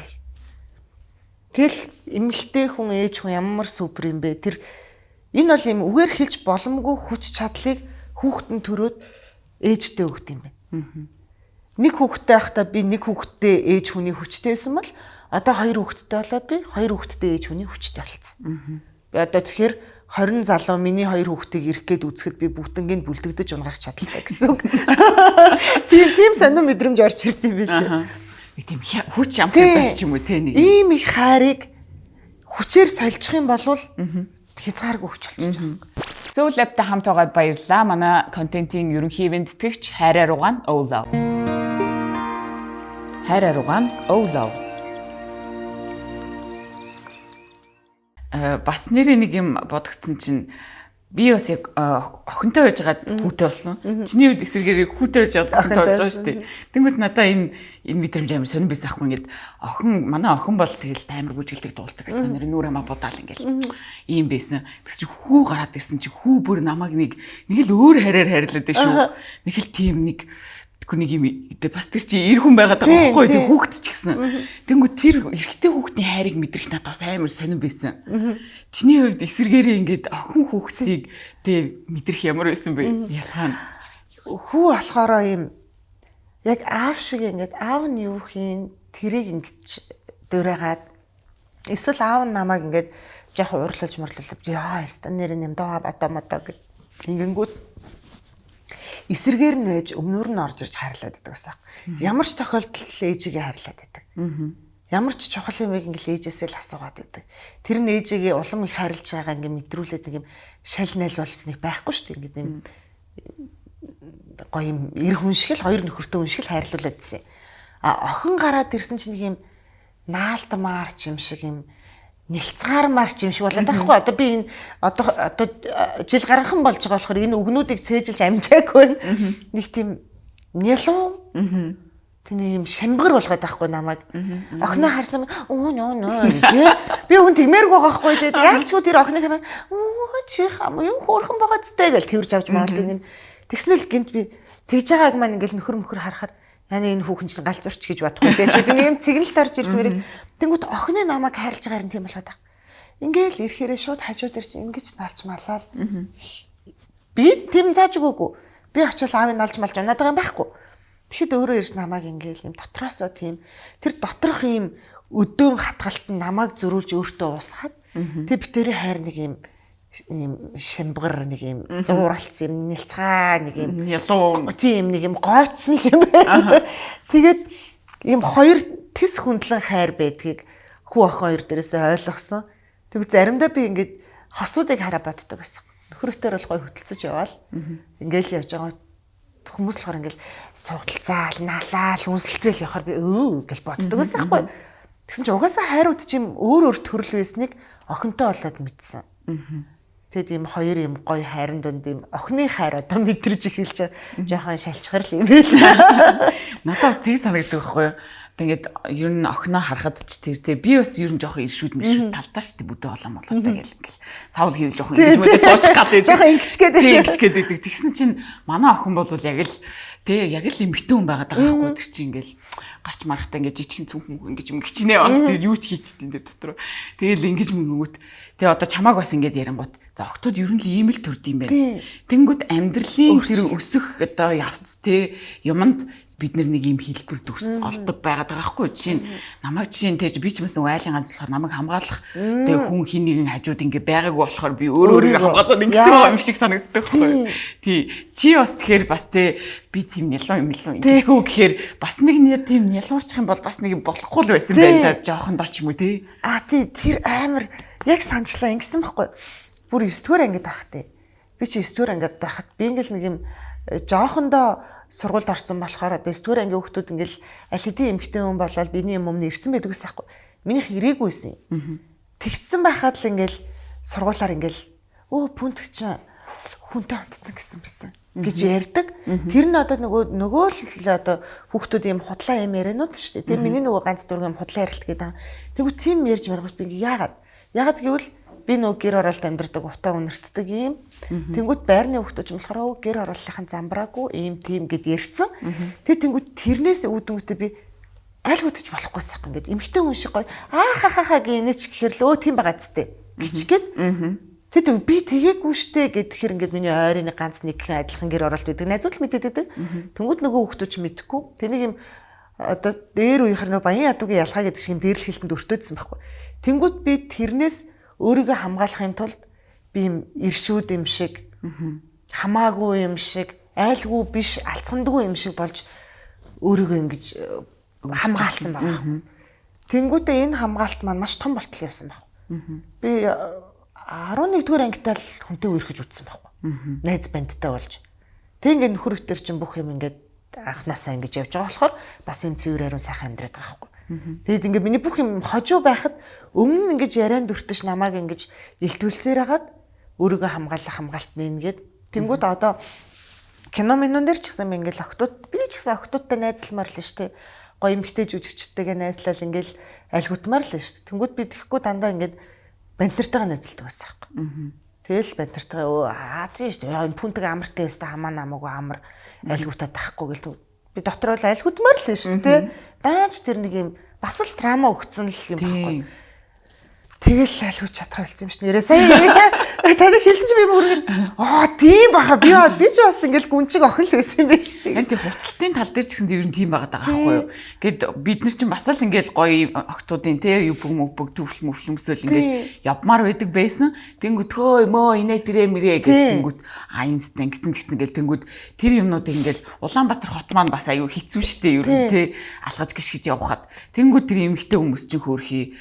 тэгэл эмэгтэй хүн ээж хүн ямар супер юм бэ тэр энэ бол юм үгээр хэлж боломгүй хүч чадлыг хүүхдэн төрөөд ээжтэй өгд юм байна. Нэг хүүхдтэй байхдаа би нэг хүүхдтэй ээж хүний хүчтэй байсан бол одоо 2 хүүхдтэй болоод би 2 хүүхдтэй ээж хүний хүчтэй болсон. Би одоо тэгэхээр 20 залуу миний 2 хүүхдийг ирэх гээд үзэхэд би бүгднийг бүлдэгдэж унгаах чадaltaй гэсэн үг. Тийм сонир мэдрэмж орж ирд юм билээ. Тийм хүч амтай байж юм уу те нэг. Ийм их хайрыг хүчээр сольжих юм бол хязгааргүй хүч болчих жоох. Soul Lab-тай хамт байгаад баярлалаа. Манай контентын ерөнхий вэндтгэгч Хайраа Руган Өвлав. Хайраа Руган Өвлав. Бас нэрээ нэг юм бодогдсон чинь би бас яг охинтой байж байгаад хүүтэй болсон. Чиний үед эсэргээр хүүтэй байж байгаад охинтой болж байгаа шүү дээ. Тэнгүүд надаа энэ мэдрэмж амар сонирн байсан ахгүй ингээд манай охин бол тэгэл таймер бүжгэлдэг дуулдаг гэсэн нэр нүур хамаа бодаал ингээл ийм байсан. Тэгс чи хүү гараад ирсэн чи хүү бүр намайг нэг л өөр хараар харилаад шүү. Нэг л тийм нэг нэг юм бас тэр чи эр хүн байгаад байгаа байхгүй тийм хүүхэд ч гэсэн. Тэнгүү тэр эрэгтэй хүүхдийн хайрыг мэдрэх надад бас амар сонирн байсан. Чиний хувьд эсэргээрээ ингээд охин хүүхдийг тэг мэдрэх ямар байсан бэ? Ялгаа нь. Хүү болохоор юм яг аав шиг ингээд аав нь юу хийн тэрийг ингэж дөрөөгаад эсвэл аав нь намайг ингээд яг уурлуулж морлуулж яа яста нэр юм даа одоо модоо гэж ингэнгүүт эсэргээр нь байж өмнөр нь орж ирж хайрлаад байдаг байсан. Ямар ч тохиолдолд ээжигээ хайрлаад байдаг. Ямар ч чухал юм ингээл ээжээсээ л асуугаад байдаг. Тэр нь ээжигээ улам их хайрлаж байгаа ингээ мэдрүүлээд нэг юм шал найл бол нэг байхгүй шүү дээ. Ингээ юм гоё юм эр хүн шиг л хоёр нөхөртөө хүн шиг л хайрлуулад байсан. Охин гараад ирсэн чинь нэг юм наалтмаарч юм шиг юм нэлцгаармаар ч юм шиг болоод байхгүй. Одоо би энэ одоо жил гаргахан болж байгаа болохоор энэ үгнүүдийг цээжилж амжаагүй. Нэг тийм нялуу. Тэний юм шамбар болгоод байхгүй намайг. Охиноо харсан нөө тий. Би хүн тэгмээргүй байгаа байхгүй тий. Яалчгүй тэр охиныг хараа чи хам юм хөөрхөн байгаа зүтэй гэл тэрж авч маалдаг. Тэгснэл гинт би тэгж байгааг маань ингээл нөхөр харахаар яна энэ хүүхэн чинь галзуурч гэж бодохгүй дээ. Чи тийм юм цэгнэлт орж ирж мөрөд тэнгуут охины намайг хайрлаж байгаа юм тийм болоод байгаа. Ингээл ирэхээрээ шууд хажууд ирж ингэж нарч малаад. Би тийм зааж өгөөгүй. Би очил аавыг налж малж унаад байгаа юм байхгүй. Тэгэхэд өөрөө ирж намайг ингээл юм дотроосоо тийм тэр доторх юм өдөөн хатгалт нь намайг зөрүүлж өөртөө уусгаад тэг битэрийн хайр нэг юм шамбар нэг юм зууралцсан юм нэлцгаа нэг юм ялуу тийм нэг юм гойцсон юм байна. Тэгээд юм хоёр тис хөндлөн хайр байдгийг хүү охин хоёр дээрээс ойлгосон. Тэг заримдаа би ингээд хосуудыг хараа боддог байсан. Нөхөртөө бол гой хөтөлцөж яваал. Ингээл явж байгаа хүмүүс болохоор ингээл суудлцаал налаал үнсэлцэл явахаар би гэж боддог байсан байхгүй. Тэгсэн чинь угаасаа хайрууд чим өөр төрөл байсныг охинтой болоод мэдсэн. Тэгэд ийм хоёр юм гоё хайрын донд ийм охины хайр одоо мэдэрж эхэлж жоохон шалчхар л юм байл. Надаас тийг санагддаг байхгүй юу? Тэгээд ер нь охиноо харахад ч тэр би бас ер нь жоохон иршүүд мэршүүд талдаа шүү дээ бүдэ олон болоотой гэл ингээл савл хийвэл жоохон ингэж мөдөө суучих гал гэж жоохон ингэчгээд байдаг. Тэгсэн чинь манай охин бол яг л эмэгтэй хүн байгаад байгаа байхгүй тэр чинь ингээл гарч марахтаа ингээд жижигхэн цүнхэн ингэж ингэчнээ бас тэр юу ч хийчихдээ тэр дотор. Тэгэл ингэж мөнгөт. Тэгээ одоо чамааг бас ингээд ярингууд за октод ер нь л ийм л төрд юм байна. Тэнгүүд амьдралын тэр өсөх одоо явц те юмд бид нэг юм хэлбэр төгс олдог байгаад байгаа хгүй чинь намайг чинь тэгж би ч бас нэг айлын ганц болохоор намайг хамгаалах тэгээ хүн хин нэгэн хажууд ингээ байгаагүй болохоор би өөрийгөө хамгаалаад ингэсэн байгаа юм шиг санагддаг хгүй тий чи бас тэгэхээр бас те би тийм нялуу юм лөө ингэхүү гэхээр бас нэг тийм нялуурчих юм бол бас нэг юм болохгүй л байсан байна да жоохон доо ч юм уу тий тий тэр амар яг санчлаа ингэсэн байхгүй бүр 9 дугаар ангид байх тий би чи 9 дугаар ангид байхад би ингээл нэг юм жоохондоо сургуульд орсон болохоор одоо 9 дугаар ангийн хүүхдүүд ингээл аль хэдийн эмэгтэй хүн болоод биний юм өмнө ирсэн байдаг гэсэн байхгүй. Минийх ирээгүйсэн. Тэгчсэн байхад л ингээл сургуулаар ингээл пүнт чинь хүнтэй хамтцсан гэсэн байсан гэж ярьдаг. Тэр нь одоо нөгөө л одоо хүүхдүүд юм худлаа юм ярианууд шүү дээ. Тэр миний нөгөө ганц дург юм худлаа ярилт гэдэг. Тэгвэл тийм ярьж маргаж би ингээ яагаад гэвэл би нөгөө гэр оролт амьдардаг утаа үнэртдэг юм. Тэнгүүд байрны хүүхдүүд юм болохоор гэр ороллынхаа замбраагүй ийм тийм гэд ярьсан. Тэгээ тэнгүүд тэрнээс үүднгүүтээ би аль хөдөж болохгүйсэх ингээд эмхтэн хүн шиг гоё хахахаа гинэч гэхэр л тийм байгаа зү гिचгээд. Тэгээ би тэгээгүй штэ гэхээр ингээд миний ойрын ганц нэг адилхан гэр оролт байдаг. Найзууд л мэдээд байдаг. Тэнгүүд нөгөө хүүхдүүд ч мэдхгүй. Тэнийг юм одоо дээр үеийнхэр нөгөө баян ядуугийн ялгаа гэдэг шиг дээрлэх хэлтэнд өртөөдсөн байхгүй. Тэнгүүд би тэрнээс өөрийгөө хамгаалахын тулд би юм иршүүд юм шиг хамаагүй юм шиг айлгүй биш алцсандгүй юм шиг болж өөрийгөө ингэж хамгаалсан байна. Тэнгүүтээ энэ хамгаалт маань маш том болтол явсан байна. Би 11 дугаар ангитай л хүнтэй үерхэж үтсэн байхгүй. Найз бандтай болж. Тэг ингээд нөхөр өтөр чинь бүх юм ингээд анханасаа ингэж явж байгаа болохоор бас энэ цэврээрэн сайхан амьдраад байгаа байхгүй. Тэгэд ингээд миний бүх юм хожуу байхад өмнө ингэж ярианд өртөж намайг ингэж илтүүлсээр хагаад өөрийгөө хамгаалалт нээгээд тэнгууд одоо кино минун дээр ч гэсэн ингээл би ч гэсэн охтуудтай найзалмаар л шүү дээ. Гоё эмэгтэй жүжигчтэйгээ найзлал ингээл альгутмаар л шүү дээ. Тэнгууд би тэгэхгүй дандаа ингээд бантартайгаа найзалдаг байсан юм. Тэгэл бантартайгаа тийм шүү дээ. Энэ пүнтэг амартай байсаа хамаа намаагүй амар альгутаад тахгүй гэл би дотор бол альгутмаар л шүү дээ. Дааж тэр нэг юм бас л драма өгцөн л юм байхгүй. Тэгэл альгууч чадхаа болсон юм шин. Нэрээ сая ингэж таны хэлсэн чи би мөргөн тийм баха би ч бас ингээл гүнчиг охин л байсан юм байна шүү дээ. Харин тийм хуцалтын тал дээр ч гэсэн ер нь тийм байгаа байхгүй юу. Гэт бид нар чинь бас л ингээл гоё охтуудын те бүг төвлөмсөл ингээл явмаар байдаг байсан. Тэнгүүд хөө мөө инээ тэрэ мэрэ гэж тэнгүүд инстинкт гэсэн гэл тэнгүүд тэр юмнуудыг ингээл Улаанбаатар хот маань бас аюу хэцүү шүү дээ ер нь те алгаж гიშгэж явхад. Тэнгүүд тэр эмэгтэй хүмүүс чинь хөөрхий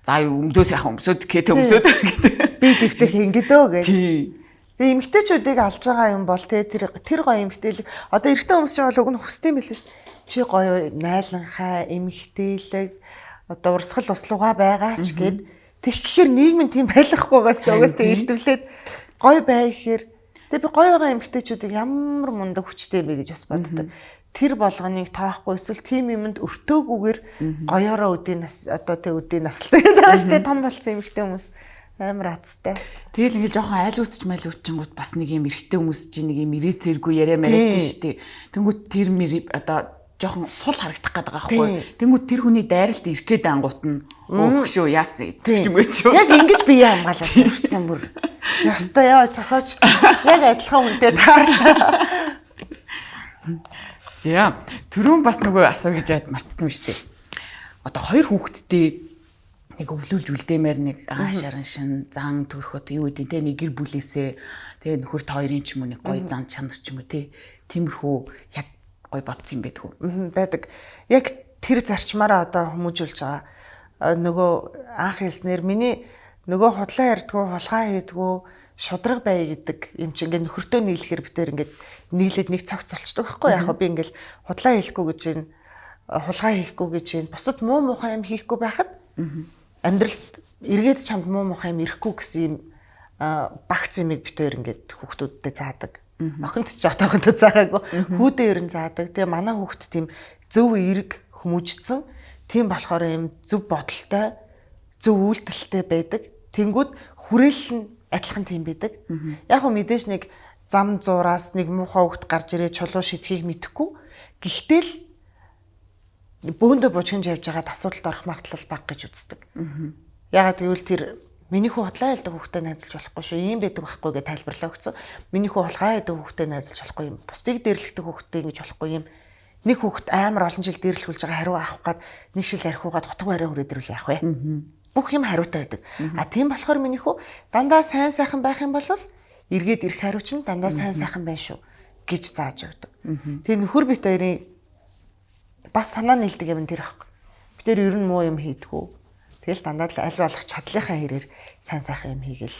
за өмдөөс яхаа өмсөд өмсөд гэдэг. Би дэвтэх ингэдөө гэж. Тэгээ эмэгтэйчүүдийг алж байгаа юм бол тэр гоё эмэгтэйлэг одоо эртний хүмүүс чинь бол уг нь хүсдэг юм билээ ш. Чи гоё найланхай эмэгтэйлэг одоо урсгал услууга байгаа ч гэд тэгэхээр нийгмийн тийм байлгахгүйгаас угаас илтвлээд гоё бай гэхээр тэгээ би гоё байгаа эмэгтэйчүүдийг ямар мундаг хүчтэй бэ гэж бас боддог. Тэр болгоныг тоохгүй эсвэл тийм юмд өртөөгүйгээр гоёороо өдийн нас одоо тэг өдийн наслцсан гэдэг ааштай том болсон эмэгтэй хүмүүс амар хацтай. Тэгэл ингээл жоохон айлгууччингууд бас нэг юм эрэгтэй хүмүүс чинь нэг юм ирээцээргүй яриа мариад штий. Тэнгүүд тэр одоо жоохон сул харагдах гээд байгаа байхгүй. Тэнгүүд тэр хүний дайралт ирэх гээд ангуут нь өөхшөө яасан гэдэг юм гэж шүү. Яг ингэж бие хамгаалаад үрцэн бүр. Ястай яа цохооч яг адилхан үнтэй таарлаа. За түрүүн бас нөгөө асуу гэж яд мартсан шүү дээ. Одоо 2 хүүхэдтэй нэг өвлүүлж үлдээмээр нэг шаран шин зан төрхөд юу гэдэг те нэг гэр бүлээсээ тэгээ нөхөрт хоёрын ч юм уу нэг гоё зан чанар ч юм уу те тиймэрхүү яг гоё бодсон юм байдгүй. Байдаг. Яг тэр зарчмаараа одоо хүмүүжүүлж байгаа. Нөгөө анх хэлснээр миний нөгөө худлаа ярьдгүү, хулгай хийдгүү, шудраг бай гэдэг юм чи ингээд нөхөртөө нийлэхээр битээр ингээд нийлээд нэг цогц болчдөг байхгүй яг би ингээд худлаа хийхгүй гэж юм хулгай хийхгүй гэж юм бусад муу муухай юм хийхгүй байхад амьдралд эргээд чамд муу муухай юм ирэхгүй гэсэн юм багц юмыг битээр ингээд хүүхдүүдтэй заадаг. Охинд ч отоохонтой заагаагүй хүүдээ ерэн заадаг. Тэгээ манай хүүхд тийм зөв эерэг хүмүүжсэн. Тийм болохоор юм зөв бодолтой, зөв үйлдэлтэй байдаг. Тэнгүүд хүрээлэл нь адилхан тийм байдаг. Яг хөө мэдээж нэг зам зуураас нэг муухай хөвгт гарч ирээ чулуу шидэхийг мэдэхгүй. Гэхдээ л бөөндө бужигнж явж байгаад асуудалд орох магадлал бага гэж үздэг. Ягаад гэвэл тэр миний хүү худлаа ялдаг хүүхдэд найзалж болохгүй шүү. Ийм байдаг байхгүй гэж тайлбарлаа өгсөн. Миний хүү хулгай яадаг хүүхдэд найзалж болохгүй юм. Бусдыг дээрлэхдэг хүүхдэд ингэж болохгүй юм. Нэг хүүхд амар олон жил дээрлэхүүлж байгаа хариу авах гад нэг шил архиугаад утга бариа хүрээд ирвэл яах вэ? Бүх юм хариутай байдаг. Тийм болохоор миний хүү дандаа сайн сайхан байх юм бол эргээд ирэх хариу чинь дандаа сайн сайхан байна шүү гэж зааж өгдөг. Тэгээ нөхөр бит хоёрын бас санаа нийлдэг юм тэр байхгүй. Бид тэр ер нь муу юм хийдгүү. Тэгэл дандаа л аль болох чадлынхаа хэрээр сайн сайхан юм хийгээл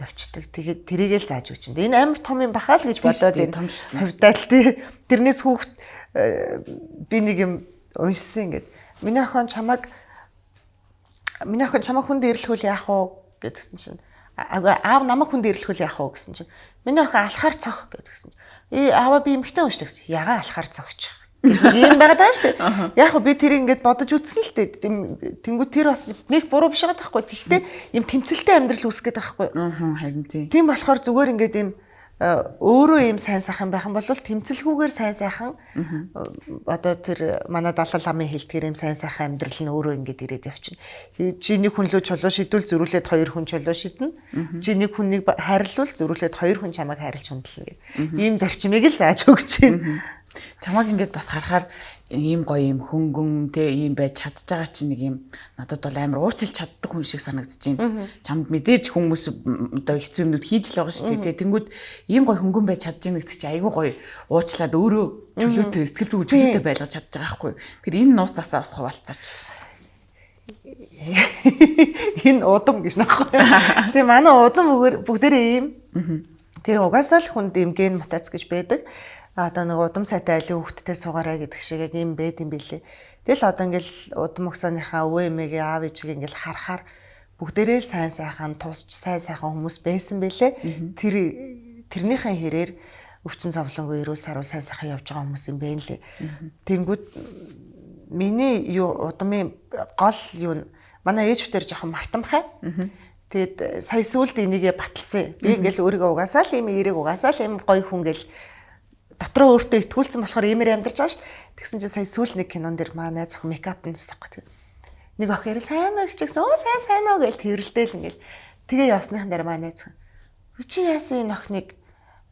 явцдаг. Тэгээд тэрийгэл зааж өгч чинь. Энэ амар том юм бахаа л гэж бодоод энэ хувьдаа л тэрнээс хүүхд би нэг юм уншсан ингээд миний охин чамайг хүнд ирлэхүүл яах вэ гэдгсэн чинь аав намайг хүнд ирлэхүүл яах вэ гэсэн чинь миний охин алхаар цох гэдгсэн. Аава би эмхтэн уншдаг гэсэн. Ягаа алхаар цогчих. Ийм байгаад байгаа шүү дээ. Яг би тэр ингээд бодож үзсэн л дээ. Тэнгүү тэр бас нэг буруу биш байгаа байхгүй. Гэхдээ ийм тэмцэлтэй амьдрал үүсгээд байгаа байхгүй. Харин тийм. Тийм болохоор зүгээр ингээд ийм өөрөө ийм сайн сайхан байх юм бол тэмцэлгүйгээр сайн сайхан одоо тэр манай далал ламын хэлтгэр ийм сайн сайхан амьдрал нь өөрөө ингээд ирээд явчихна. Чи нэг хүн лөө чулуу шидвэл зөрүүлээд 2 хүн чулуу шиднэ. Чи нэг хүнийг хайрлуул зөрүүлээд 2 хүн чамайг хайрлж хүндлэнэ. Ийм зарчмыг л зааж өгч байна. Чамайг ингээд бас харахаар ийм гоё юм хөнгөн те ийм байж чадж байгаа чинь нэг юм надад бол амар уучлж чаддаг хүн шиг санагдаж байна. Чамд мэдээж хүмүүс одоо хэцүү юмнууд хийж л байгаа шүү дээ. Тэнгүүд ийм гоё хөнгөн байж чадж байгаа гэдэг чинь айгүй гоё уучлаад өөрөө чөлөөтэй сэтгэл зүг чөлөөтэй байлгаж чадж байгаа байхгүй. Тэр энэ нууцаасаа бас хуваалцаач. Энэ удам гэж нахгүй. Тэгээ манай удам бүгдээрээ ийм. Тэгээ угаасаа л хүнд ийм ген мутац гэж байдаг. Одоо нэг удам сайтай айлын хүүхдтэй суугаарай гэдэг шиг яг юм байд юм билээ. Тэгэл одоо ингээл удам өгсөөнийхаа өвөө эмээгээ аав ээжийг ингээл харахаар бүгдээрээ л сайн сайхан тусч сайн сайхан хүмүүс байсан бэлээ. Тэрнийхэн хэрээр өвчин зовлонгүй эрүүл саруу сайн сайхан явж байгаа хүмүүс юм бэ лээ. Тэнгүүд миний удмын гол юу манай ээж бүтээр жоохон мартамхай. Тэгэд сая сүлд энийгээ баталсан. Би ингээл өөрийгөө угаасаа л ийм эерэг угаасаа л ийм гоё хүн гэл дотроо өөртөө итгүүлсэн болохоор иймэр амьдарч байгаа шүү дээ. Тэгсэн чинь сая сүүл нэг кинон дэр маа найз охин мейкап нисэхгүй. Нэг охин сайн уу гэж оо сайн уу гэж тэрэлдээл ингээл тэгээ явсныхан дээр маа найз охин. Чи яасан энэ охиныг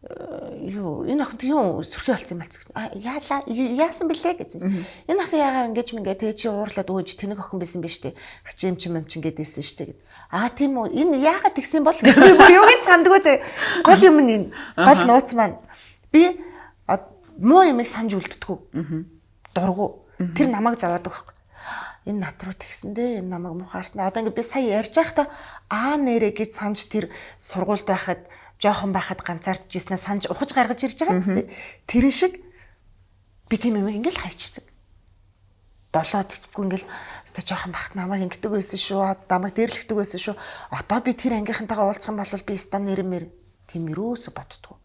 энэ охинд юу сөрхий болсон юм байна. Яасан бэлээ гэсэн. Энэ охин яагаад ингэж мингээ тэгээ чи уурлаад өөж тэнэг охин байсан биз дээ. Хачи юм чин гэдээсэн шүү дээ. Тийм үү. Энэ яагаад тэгсэн бол юу гэж сандгүй зэ. Гол юм нь энэ. Гол нууц маань би муу юмыг санаж үлддэггүй. Дургу. Тэр намайг заваад өгөх. Энэ нат руу тэгсэндээ энэ намайг мухаарсан. Одоо ингэ би сая ярьж байхдаа нэрэ гэж санаж тэр сургуульд байхад жоохон байхад ганцаарч ирснээр санаж ухаж гаргаж ирж байгаа зү. Тэр шиг би тийм юм ингээл хайчдаг. Болоод ихгүй ингээл өстой жоохон байхад намайг ингэдэг байсан шүү. Намайг дээрлэгдэг байсан шүү. Одоо би тэр ангийнхантайгаа уулзсан бол би стан нэрмээр тийм юусо боддгоо.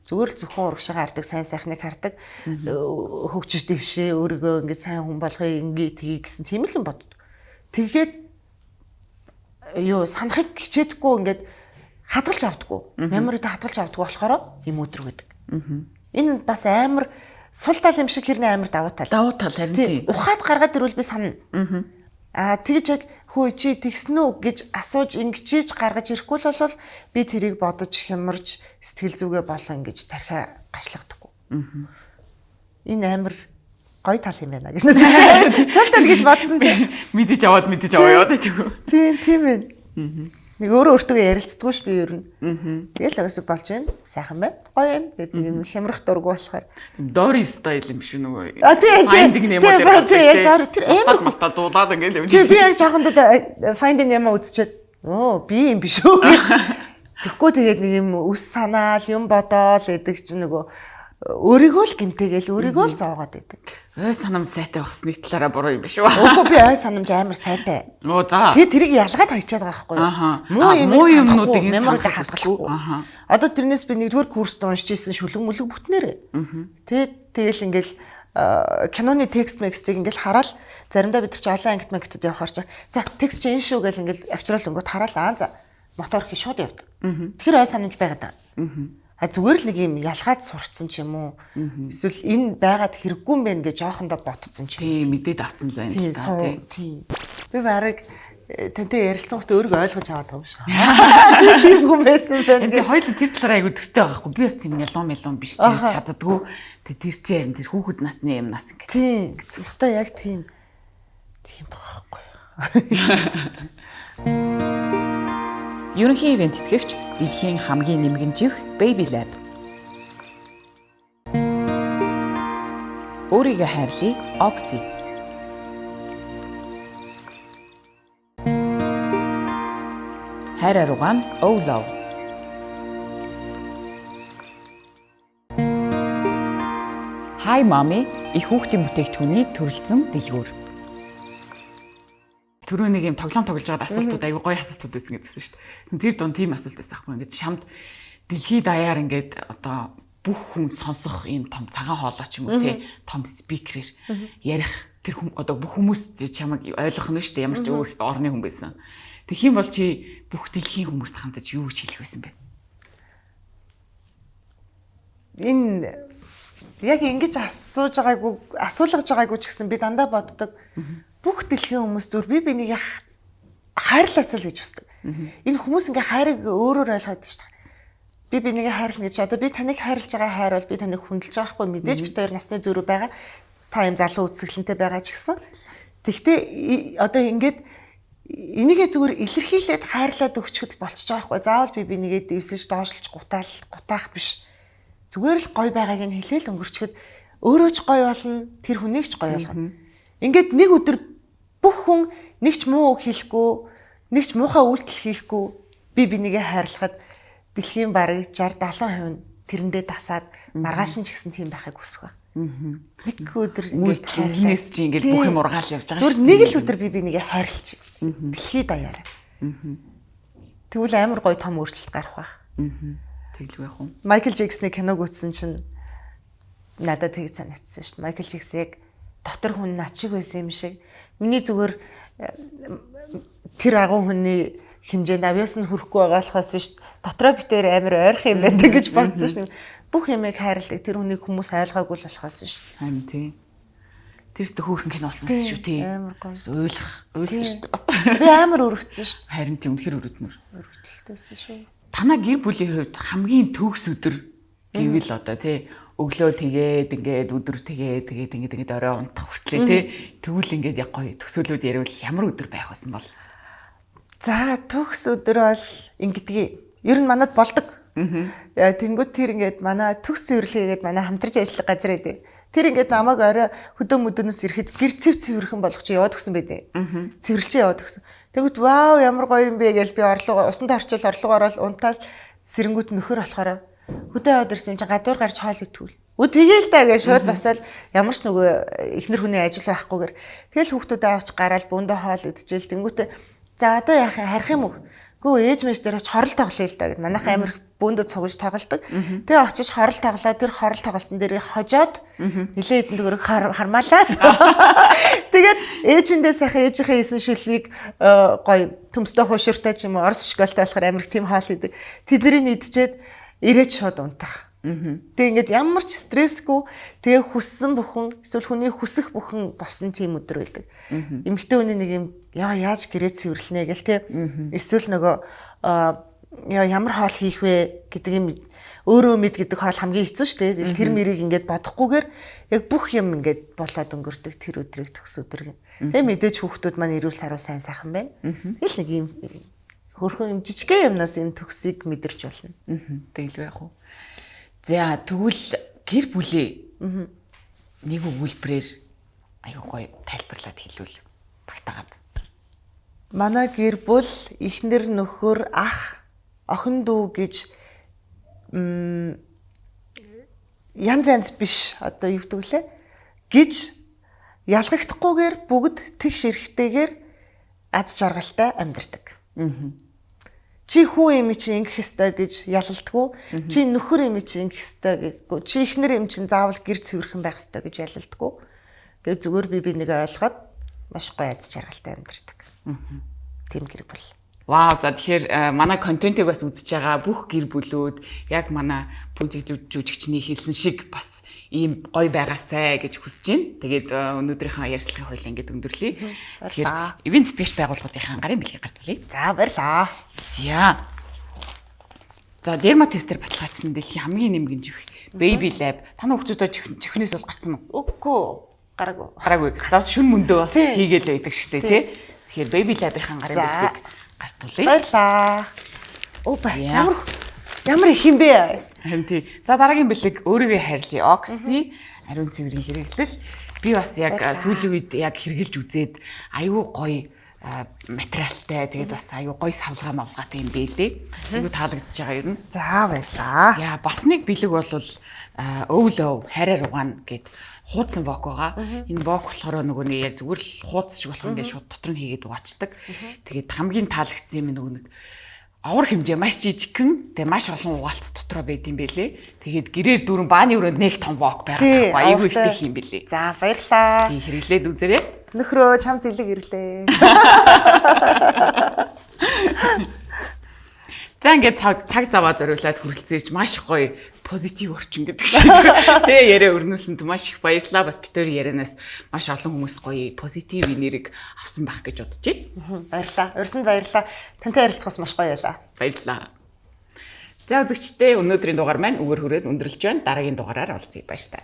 Зүгээр л зөвхөн урагшаа хардаг, сайн сайхныг хардаг, хөгжиж дэвшээ, өөрийгөө ингээд сайн хүн болгоё, ингээд тгий гэсэн тийм л юм боддог. Тэгээд санахыг хичээдэггүй ингээд хадгалж авдаггүй. Меморид хадгалж авдаггүй болохоор юм өдрөг гэдэг. Энэ бас амар сул тал юм шиг хэрнээ амар давуу тал. Давуу тал харин тийм. Ухаад гаргаад ирвэл би санана. Тэгж яг хөө чи тэгсэн үү гэж асууж ингэж гаргаж ирэхгүй л бол би тэрийг бодож хямарж сэтгэл зүгээ болон ингэж тархиа гашлагдахгүй. Энэ амар гоё тал юм байна гэж нэсээ. Сул тал гэж бодсон чи мэдэж аваад яваад тэгв. Тийм байна. Нэг өөртөө ярилцдаггүй ш би ер нь. Тэгэл агаас болж байна. Сайхан байна. Гоё байна. Тэгээд нэг юм хямрах дургу болохоор. Дори стайл юм шүү нөгөө. Тийм. Finding Nemo дээр. Тэр амар мартал дуулаад ингээл явж. Би яг жоохон Finding Nemo үзчихэд би юм биш үү. Тэгэхгүй тэгээд нэг юм үс санаал юм бодоол гэдэг чинь нөгөө өөрийгөө л гимтэйгээл өөрийгөө л зовоод байдаг. Ой санамж сайтай багс нэг талаараа буруу юм биш үү? Үгүй би ой санамж амар сайтай. За. Тэгээд тэрийг ялгаад хайчаад байгаа байхгүй юу? Муу юмнуудыг меморид хадгалахгүй. Одоо тэрнээс би нэгдүгээр курст уншиж ирсэн шүлэг мүлэг бүтнээрээ. Тэгэл ингээл киноны текст мекстийг ингээл хараад заримдаа бид чи олон ангит мангитад явахаар чи за текст чи энэ шүү гэл ингээл авчраал өнгөт хараалаа за мотор хий шууд явдаг. Тэгэхээр ой санамж байгаад байгаа. Зүгээр л нэг юм ялгаад сурцсан ч юм уу. Эсвэл энэ байгаад хэрэггүй юм байна гэж жоохондоо ботцсон ч юм. Тийм мэдээд авцсан л байна л та тийм. Би барыг тантай ярилцсан хөт өөрийгөө ойлгож аваад байгаа юм шиг. Би тийм хүн байсан байна. Тэгээ хоёул тэр талаараа айгу төстэй байгаа хгүй. Би бас тийм ялуун биш тэр чаддгүй. Тэр чи ярин тэр хүүхэд насны юм нас ингэ. Тийм. Өстой яг тийм байхгүй. Ерөнхий ивент тэтгэгч дэлхийн хамгийн нэмгэн жив Baby Lab. Өөрийгөө хайрлая Oxy. Хайр аруугаан Oh Love. Hi Mommy их хүүхдийн бүтээгдэхүүний төрөлцсөн дэлгүүр. Түрүү нэг юм тоглоом тоглож байгаад асуултууд айгүй гоё асуултууд байсан гэдсэн шүү дээ. Тэр дунд тийм асуулт байсан байхгүй ингээд шамд дэлхийд даяар ингээд одоо бүх хүн сонсох юм том цагаан хоолой ч юм уу те том спикерээр ярих тэр хүн одоо бүх хүмүүс чамайг ойлгох нь шүү дээ ямар ч өөр орны хүн байсан. Тэгэх юм бол чи бүх дэлхийн хүмүүст хандаж юу ч хэлэх байсан бэ? Энэ яг ингэж асуулгаж байгаагүй ч гэсэн би дандаа боддог. Бүх дэлхийн хүмүүс зүр би бинийг хайрлаасаа л гэж үздэг. Энэ хүмүүс ингээ хайрыг өөрөөр ойлгоод шүү дээ. Би бинийг хайрлна гэж одоо би таныг хайрлаж байгаа хайр бол би таныг хүндэлж байгаа хгүй мэдээж бид хоёр насны зөрүү байгаа. Та юм залуу үзэсгэлэнтэй байгаа ч гэсэн. Тэгвэл одоо ингээд энийгээ зүгээр илэрхийлээд хайрлаад өгчөд болчихж байгаа хгүй. Заавал би бинийгээ дэвсэж доошлж гутаах биш. Зүгээр л гоё байгааг нь хэлээл өнгөрчөхөд өөрөө ч гоё болно, тэр хүнийг ч гоё болгоно. Ингээд нэг өдөр бүх хүн нэг ч муу үг хэлэхгүй, нэг ч муухай үйлдэл хийхгүй би бинийгээ хайрлахад дэлхийн бараг 60-70% нь тэрэндээ тасаад маргааш нь ч гэсэн тийм байхыг хүсэх байна. Нэг өдөр ингээд хайрлаас чи ингээд бүх юм ургаал явж байгаа шүү. Зүгээр нэг л өдөр би бинийгээ хайрлаж дэлхий даяараа. Тэгвэл амар гоё том өөрчлөлт гарах байх. Тэглүү яах вэ? Майкл Джексоны киног үзсэн чинь надад тэгж санагдсан шүү дээ. Майкл Джексон яг дотор хүн над шиг байсан юм шиг. Миний зүгээр тэр агуу хүний хэмжээнд авьяас нь хүрэхгүй байгаа болохоос шүү дээ. Дотроо битээр амар ойрхон юм байдаг гэж бодсон шүү дээ. Бүх юмыг хайрладаг тэр хүнийг хүмүүс ойлгоогүй л болохоос шүү. Харин тий. Тэр ч хөөрхөн кино болсон байсан шүү тий. Амар гоё. Ойлсон шүү дээ бас. Би амар өрөвдсөн шүү дээ. Харин тий үнэхэр өрөвдмөр. Өрөвдөлтөөсөн шүү. Танаа гэр бүлийн хувьд хамгийн төгс өдөр гэвэл одоо тий өглөө тэгээд ингээд өдөр тэгээд ингээд орой унтах хүртлээ тий. Тэгвэл ингээд яг гоё төсөөлөд ярил ямар өдөр байх байсан бол. За төгс өдөр бол ингэдэгий. Ер нь манад болдог. Тэнгүүд тэр ингээд манай төгс цэвэрлэгээд манай хамтарч ажилладаг газар байдэ. Тэр ингээд намайг орой хөдөө мөдөнөөс ирэхэд гэр цэвэрхэн болгож яваад өгсөн байдэ. Цэвэрлжээ яваад өгсөн. Тэгвэл вау ямар гоё юм бэ гэж би усанд орчил орлого ороод унтаад сэрэнгүүт нөхөр болохоор хөдөө яваад ирсэн чинь гадуур гарч хоол идтгүүл. Үгүй тэгээл та гэж шууд басаал ямар ч нөгөө эхнэр хүний ажил байхгүйгээр тэгэл хүүхдүүдээ авч гараал бөөндөө хоол идчихэл тэнгүүтээ за одоо яах юм харих юм уу? Гүү ээж мэж дээр очиж хорол тоглоё л да гэд манайхан амир бөөндөө цугж тоглолдог. Тэгээ очиж хорол тоглоо тэр хорол тоглосон дээр хожоод нилээ хэдэн төгрөг хармаалаад. Тэгээд ээжиндээ сайхан ээжийнхээ хийсэн шилвийг гоё төмсдөө хуушуртай ч юм уу орос шоколадтай болохоор амир тийм хоол идэг. Тэднийг идчихэд ирээд шууд унтах. Тэгээ ингээд ямар ч стрессгүй тэгээ хүссэн бүхэн эсвэл хүний хүсэх бүхэн босон тийм өдөр байдаг. Эмэгтэй хүний нэг юм яаж гэрээ цэвэрлэнэ гэл те. Эсвэл нөгөө ямар хоол хийх вэ гэдэг юм өөрөө мэд гэдэг хоол хамгийн хэцүү шүү дээ. Тэр мэрийг ингээд бодохгүйгээр яг бүх юм ингээд болоод өнгөрдөг тэр өдрийг төгс өдөр гин. Тэгээ мэдээж хүүхдүүд маань эрүүл саруу сайн сайхан байна. Тэгэл нэг юм хөрхөн жижигхэн юмнаас энэ төгсийг мэдэрч болно. Тэгэлгүй яах вэ? За тэгвэл гэр бүлээ нэг өгүүлбэрээр аюу гоё тайлбарлаад хэлвэл багтаагаад. Манай гэр бүл эхнэр нөхөр ах охин дүү гэж янз биш одоо юу гэдэг лээ гэж ялгахдахгүйгээр бүгд тэгш эрхтэйгээр аз жаргалтай амьдардаг. Чи хүү юм чи ингэх ёстой гэж ялалдаггүй. Чи нөхөр юм чи ингэх ёстой гэхгүй. Чи эхнэр юм чи заавал гэр цэвэрхэн байх ёстой гэж ялалдаггүй. Гэвь зүгээр би нэг ойлгоод маш гоё аз жаргалтай амьдардаг. Тийм гэр бүл. Вау, за тэгэхээр манай контентыг бас үзэж байгаа бүх гэр бүлүүд яг манай жүжигчний хэлсэн шиг бас ийм гоё байгаасай гэж хүсэж байна. Тэгээд өнөөдрийнхөө ярилцлагын хоёлаа ингэж өндөрлөе. Тэгэхээр ивент тэтгэгч байгууллагуудынхаа гарын бэлгийг гартуулъя. За баярлаа. За дерма тестер баталгаажсан дэлхийн хамгийн нэмгэн жих Baby Lab. Та нар хүүхдүүдэд чихнээс бол гарсан уу? Үгүй. Гараагүй. Завс шүн мөндөө бас хийгээл байдаг шүү дээ, тий. Тэгэхээр Baby Lab-ийн гарын бэлгийг гартуулъя. Баярлаа. Ямар их юм бэ? Харин тий. За дараагийн бэлэг өөрийгөө хайрлая. Oxy ариун цэврийн хэрэглэл. Би бас яг сүүлийн үед яг хэрэгжилж үзээд аюу гоё материалтай тэгээд бас аюу гоё савлгаа мавлгаатай юм бэлээ. Айгу таалагдчихж байгаа юм. За баярлаа. За бас нэг бэлэг бол өвлөө хараар угаана гэд хуудсан вок байгаа. Энэ вок болохоор нөгөө нэг яг зүгээр л хуудас шиг болох ингээд шууд дотор нь хийгээд угаачдаг. Тэгээд хамгийн таалагдсан юм нөгөө нэг авар хэмжээ маш жижигхэн тэгээ маш олон угаалт дотроо байд юм бэлээ. Тэгээд гэрээр дөрөн бааны өрөөнд нэг том вок байгаа. Аюу ихтэй юм бэлээ. За баярлаа. Тий хэрэглээд үзээрэй. Нөхрөө чамд дэлэг ирлээ. За ингээд цаг заваа зориулаад хүрэлцээрч маш гоё позитив орчин гэдэг шиг. Тэгээ яриа өрнүүлсэнд маш их баярлалаа. Бас битүүр ярианаас маш олон хүмүүс гоё позитив энерги авсан байх гэж бодож байна. Баярлалаа. Урьсанд баярлалаа. Тантай ярилцахаас маш гоё байлаа. Баярлалаа. За үзэгчдээ өнөөдрийн дугаар маань өгөр хүрээд өндөрлж байна. Дараагийн дугаараар олзъя. Баяр таа.